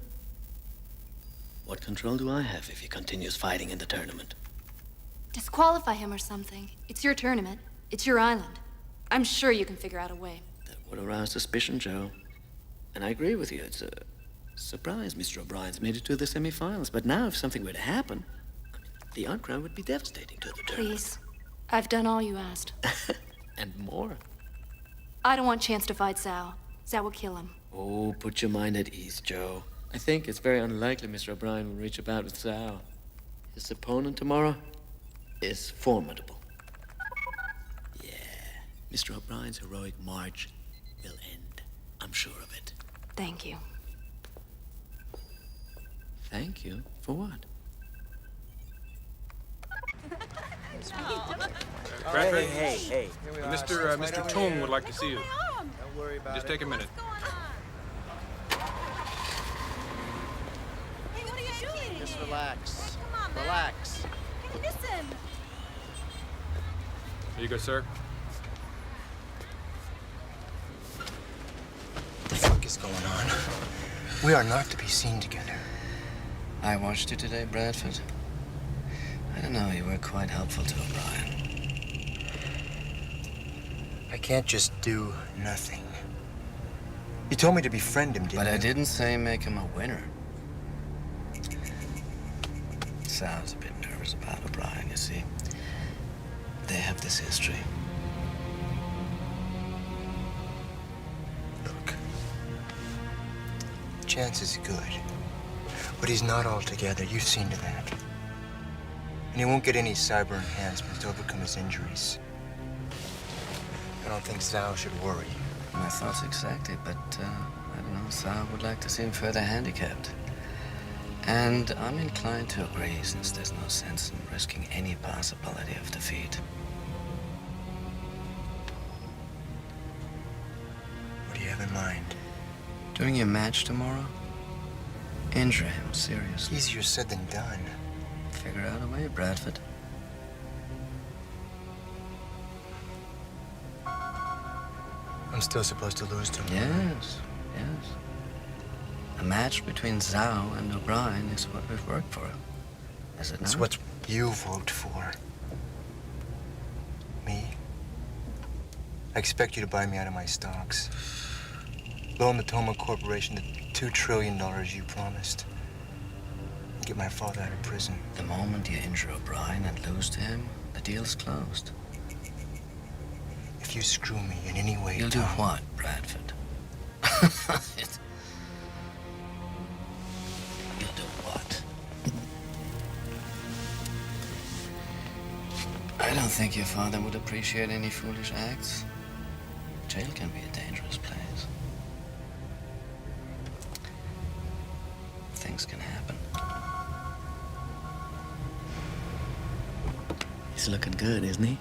What control do I have if he continues fighting in the tournament? Disqualify him or something. It's your tournament. It's your island. I'm sure you can figure out a way. That would arouse suspicion, Joe. And I agree with you. It's a surprise Mr. O'Brien's made it to the semifinals. But now if something were to happen, the outcry would be devastating to the tournament. Please. I've done all you asked. And more. I don't want Chance to fight Zhao. Zhao will kill him. Oh, put your mind at ease, Joe. I think it's very unlikely Mr. O'Brien will reach a bout with Zhao. His opponent tomorrow is formidable. Yeah, Mr. O'Brien's heroic march will end. I'm sure of it. Thank you. Thank you? For what? Hey. Mr. Tung would like to see you. Don't worry about Just take a minute. Hey, what are you doing? Just relax. Come on, man. Relax. Hey, listen. Here you go, sir. What the fuck is is going on. We are not to be seen together. I watched you today, Bradford. I don't know, you were quite helpful to O'Brien. I can't just do nothing. You told me to befriend him, didn't you? But I didn't say make him a winner. Zhao's a bit nervous about O'Brien, you see. They have this history. Look, Chance is good, but he's not all together. You've seen to that. And he won't get any cyber enhancements to overcome his injuries. I don't think Zhao should worry. My thoughts exactly, but I don't know, Zhao would like to see him further handicapped. And I'm inclined to agree, since there's no sense in risking any possibility of defeat. What do you have in mind? Doing your match tomorrow? Injure him, seriously. Easier said than done. Figure out a way, Bradford. I'm still supposed to lose to him. Yes, yes. A match between Zhao and O'Brien is what we've worked for. Is it not? It's what you've worked for. Me? I expect you to buy me out of my stocks. Loan the Toma Corporation the $2 trillion you promised. And get my father out of prison. The moment you injure O'Brien and lose to him, the deal's closed. If you screw me in any way, You'll do Tom, what, Bradford? You'll do what? I don't think your father would appreciate any foolish acts. Jail can be a dangerous place. Things can happen. He's looking good, isn't he?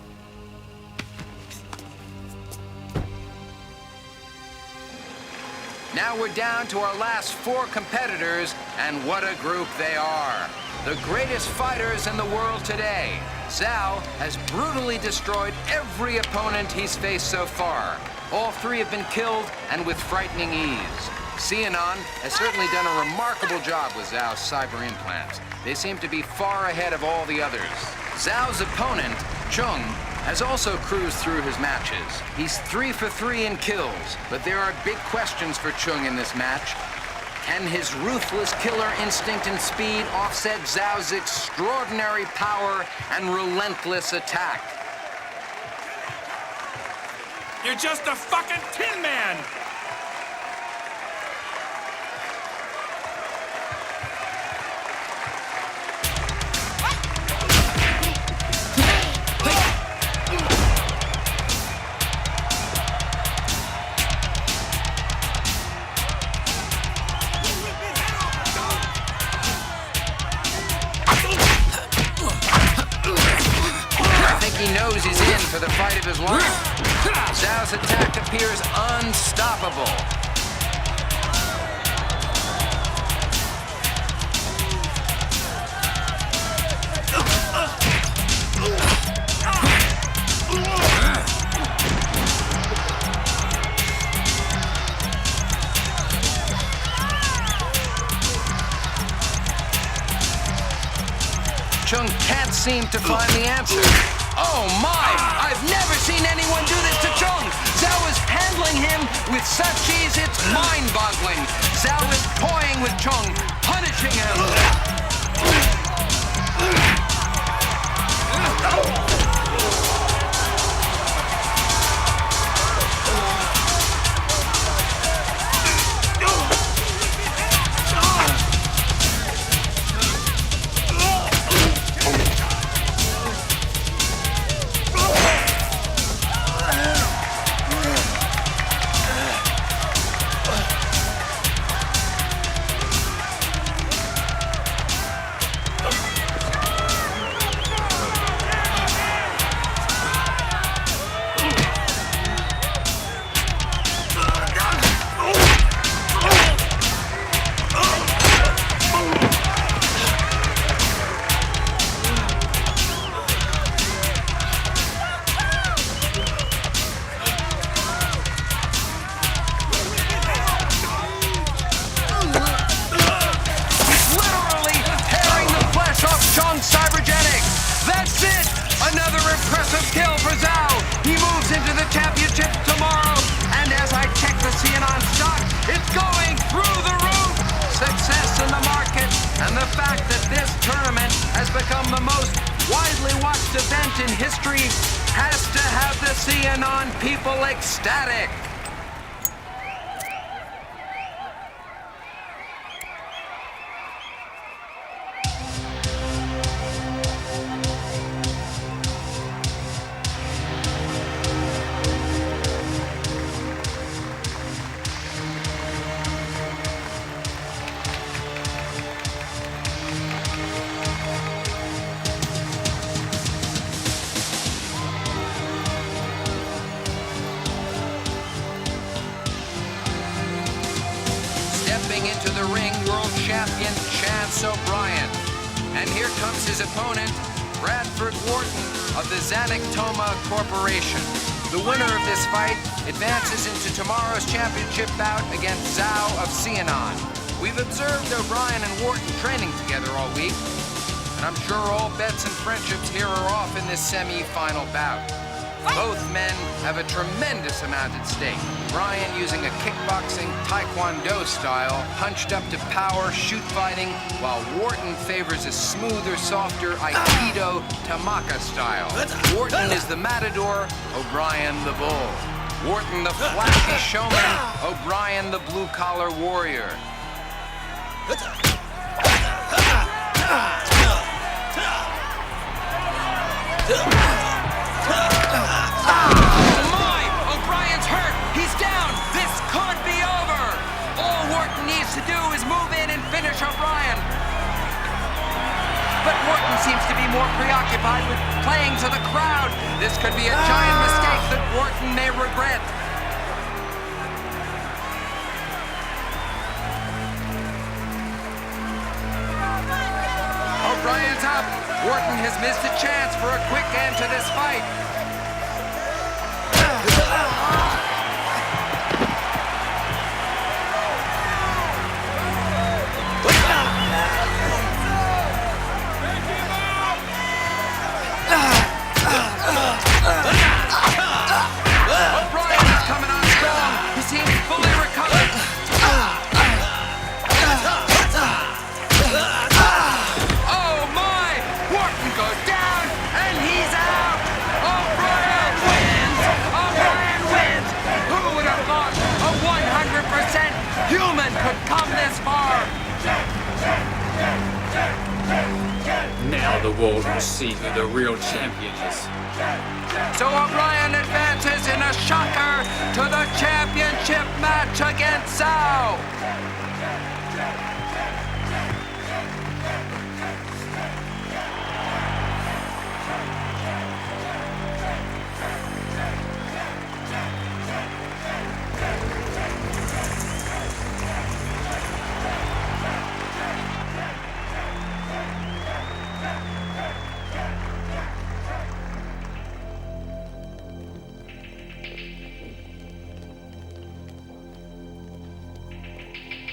Now we're down to our last 4 competitors, and what a group they are. The greatest fighters in the world today. Zhao has brutally destroyed every opponent he's faced so far. All 3 have been killed, and with frightening ease. Xenon has certainly done a remarkable job with Zhao's cyber implants. They seem to be far ahead of all the others. Zhao's opponent, Chung, has also cruised through his matches. He's 3 for 3 in kills, but there are big questions for Chung in this match. Can his ruthless killer instinct and speed offset Zhao's extraordinary power and relentless attack? You're just a fucking Tin Man! He knows he's in for the fight of his life. Zhao's attack appears unstoppable. Chung can't seem to find the answer. Oh my! I've never seen anyone do this to Chung! Zhao is handling him with such ease, it's mind-boggling. Zhao is toying with Chung, punishing him. become the most widely watched event in history has to have the CNN people ecstatic. Into the ring, world champion Chance O'Brien. And here comes his opponent, Bradford Wharton of the Xanactoma Corporation. The winner of this fight advances into tomorrow's championship bout against Zhao of CNN. We've observed O'Brien and Wharton training together all week, and I'm sure all bets and friendships here are off in this semi-final bout. Both men have a tremendous amount at stake. Brian using a kickboxing taekwondo style, punched up to power shoot fighting, while Wharton favors a smoother, softer aikido tamaka style. Wharton is the matador, O'Brien the bull. Wharton the flashy showman, O'Brien the blue-collar warrior. To do is move in and finish O'Brien. But Wharton seems to be more preoccupied with playing to the crowd. This could be a giant mistake that Wharton may regret. O'Brien's up. Wharton has missed a chance for a quick end to this fight. O'Brien is coming on strong. He seems fully recovered. Oh my! Wharton goes down and he's out. O'Brien wins. O'Brien wins. Who would have thought a 100% human could come this far? Now the world will see who the real champion is. So O'Brien advances in a shocker to the championship match against Zhao.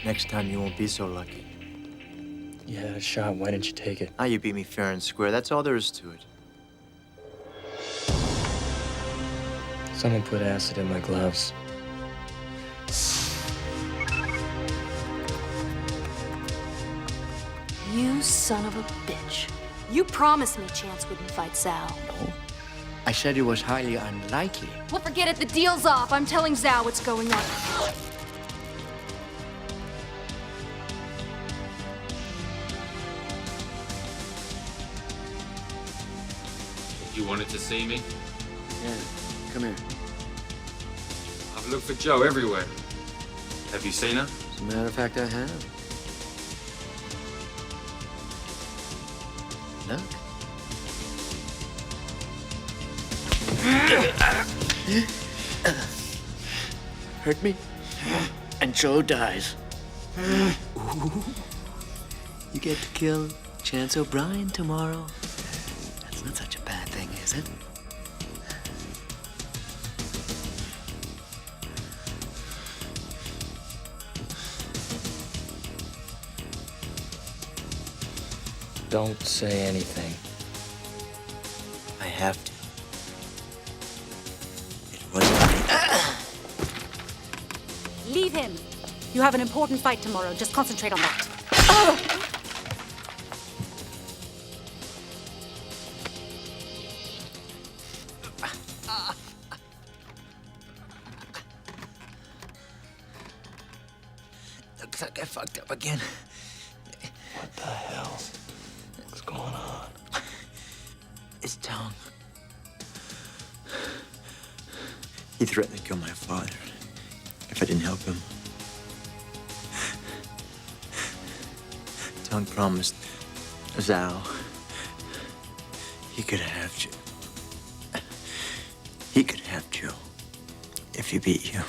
Next time you won't be so lucky. You had a shot, why didn't you take it? Ah, you beat me fair and square. That's all there is to it. Someone put acid in my gloves. You son of a bitch. You promised me Chance wouldn't fight Zhao. No. I said it was highly unlikely. Well, forget it. The deal's off. I'm telling Zhao what's going on. You wanted to see me? Yeah, come here. I've looked for Joe everywhere. Have you seen her? As a matter of fact, I have. Look. Hurt me, and Joe dies. Ooh. You get to kill Chance O'Brien tomorrow. That's not such a bad thing, is it? Don't say anything. I have to. It wasn't me. Leave him. You have an important fight tomorrow. Just concentrate on that. Looks like I fucked up again. What the hell? What's going on? His tongue. He threatened to kill my father if I didn't help him. Tongue promised Zhao he could have you. He could have you if he beat you.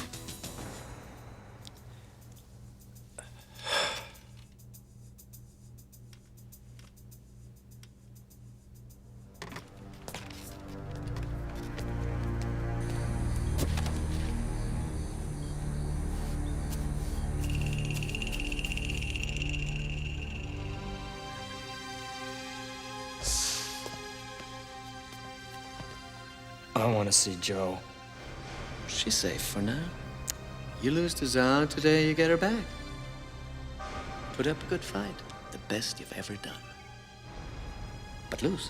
I want to see Joe. She's safe for now. You lose to Zhao today, you get her back. Put up a good fight. The best you've ever done. But lose.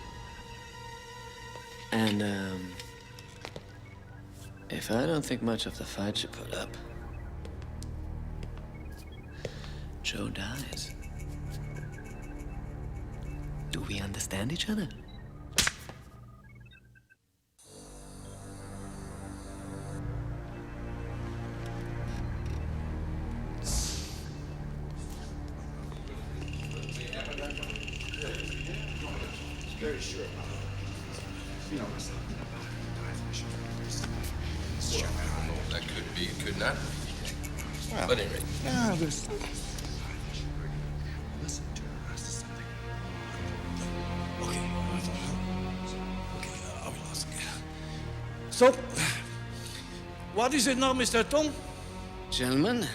And, if I don't think much of the fight you put up, Joe dies. Do we understand each other? Very sure. You know, That could be, could not. well, But anyway. yeah, there's. Listen to her. Okay. I will ask. So, what is it now, Mr. Tong? Gentlemen,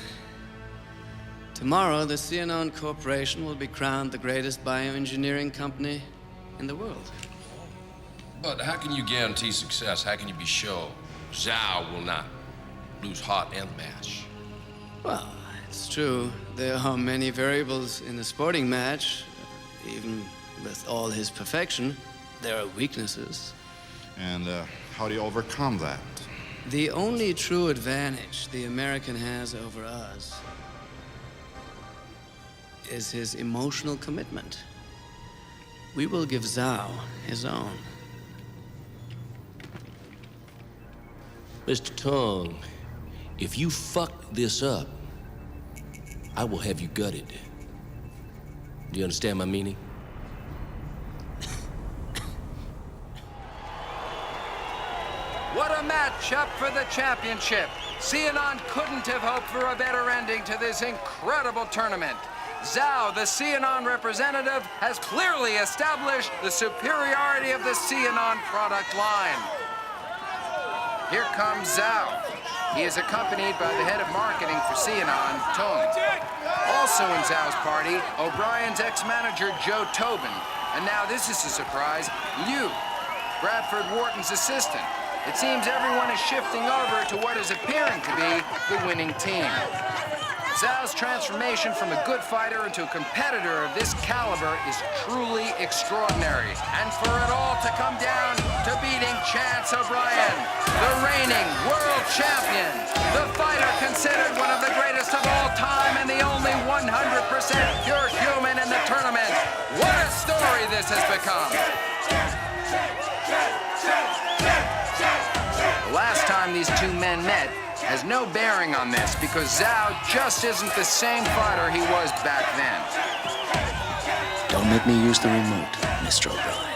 tomorrow the Xenon Corporation will be crowned the greatest bioengineering company in the world. But how can you guarantee success? How can you be sure Zhao will not lose heart and match? Well, it's true. There are many variables in a sporting match. Even with all his perfection, there are weaknesses. And how do you overcome that? The only true advantage the American has over us is his emotional commitment. We will give Zhao his own. Mr. Tong, if you fuck this up, I will have you gutted. Do you understand my meaning? What a matchup for the championship. Xenon couldn't have hoped for a better ending to this incredible tournament. Zhao, the Xenon representative, has clearly established the superiority of the Xenon product line. Here comes Zhao. He is accompanied by the head of marketing for Xenon, Tong. Also in Zhao's party, O'Brien's ex-manager, Joe Tobin. And now this is a surprise, Liu, Bradford Wharton's assistant. It seems everyone is shifting over to what is appearing to be the winning team. Zhao's transformation from a good fighter into a competitor of this caliber is truly extraordinary. And for it all to come down to beating Chance O'Brien, the reigning world champion, the fighter considered one of the greatest of all time and the only 100% pure human in the tournament. What a story this has become. The last time these two men met has no bearing on this because Zhao just isn't the same fighter he was back then. Don't make me use the remote, Mr. O'Brien.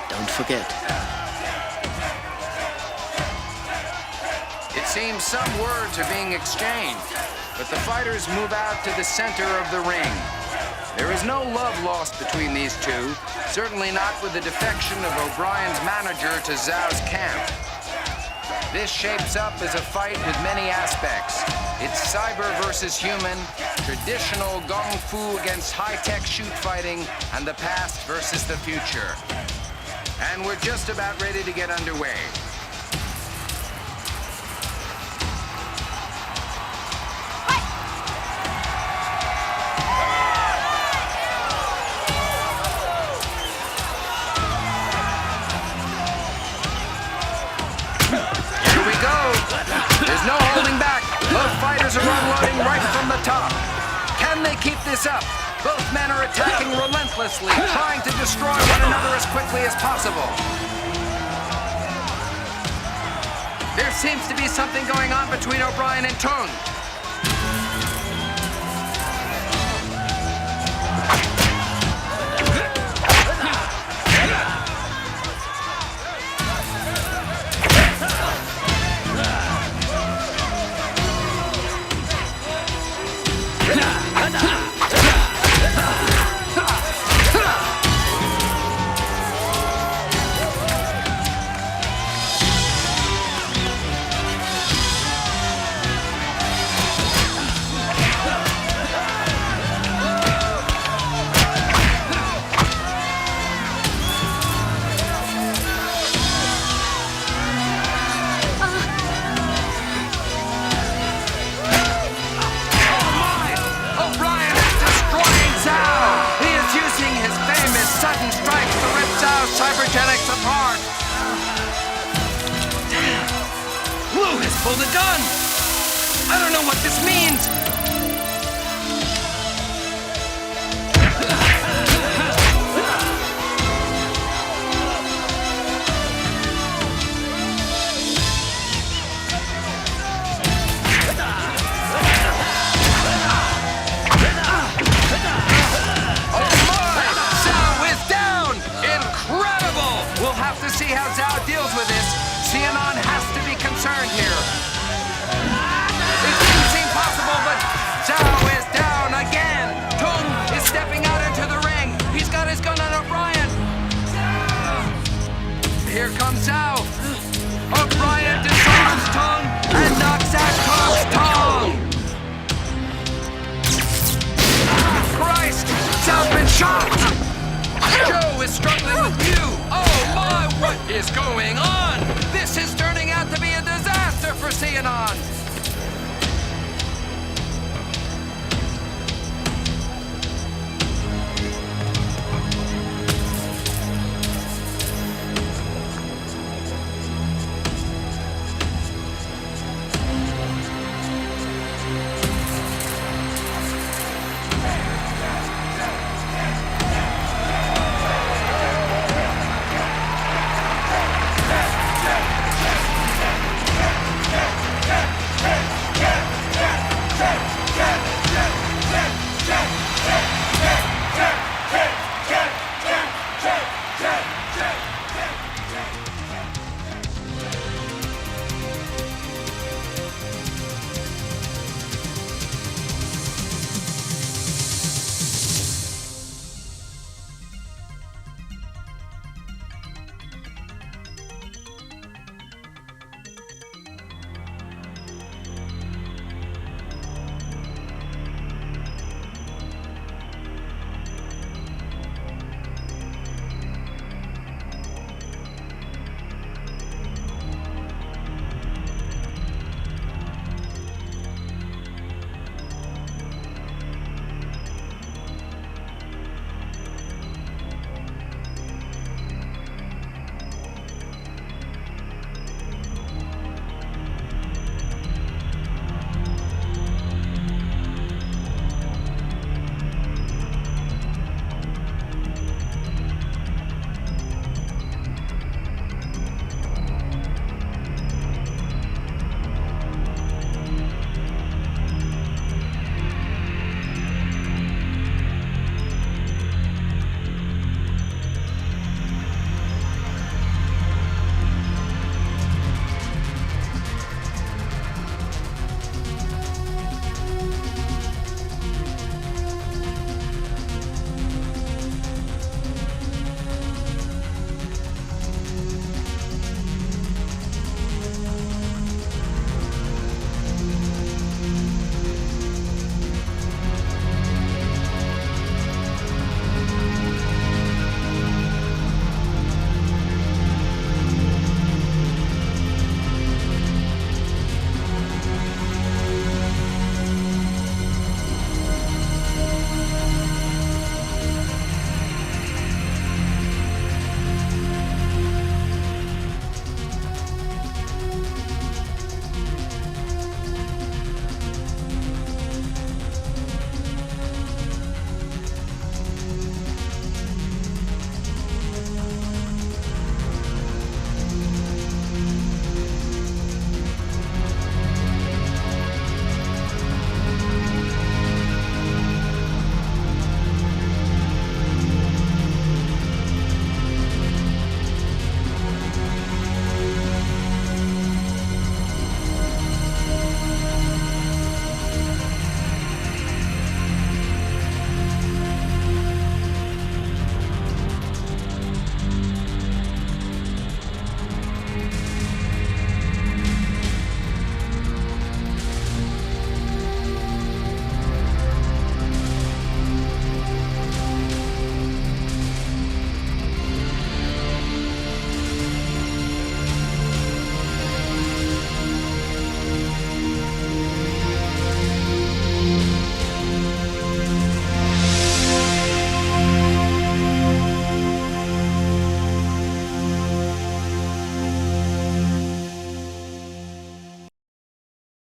Don't forget. It seems some words are being exchanged, but the fighters move out to the center of the ring. There is no love lost between these two, certainly not with the defection of O'Brien's manager to Zhao's camp. This shapes up as a fight with many aspects. It's cyber versus human, traditional Kung Fu against high-tech shoot fighting, and the past versus the future. And we're just about ready to get underway. this up. Both men are attacking relentlessly, trying to destroy one another as quickly as possible. There seems to be something going on between O'Brien and Tung. Pulled a gun! I don't know what this means! Oh my! Zhao is down! Incredible! We'll have to see how Zhao deals with this. Xianon has to be concerned here. It didn't seem possible, but Zhao is down again. Tung is stepping out into the ring. He's got his gun on O'Brien. Here comes Zhao. O'Brien disarms Tung and knocks out Tung's tongue. Christ! Zhao's been shot! Joe is struggling with Mew. Oh my, what is going on? This is turning out to be a disaster for Xianon.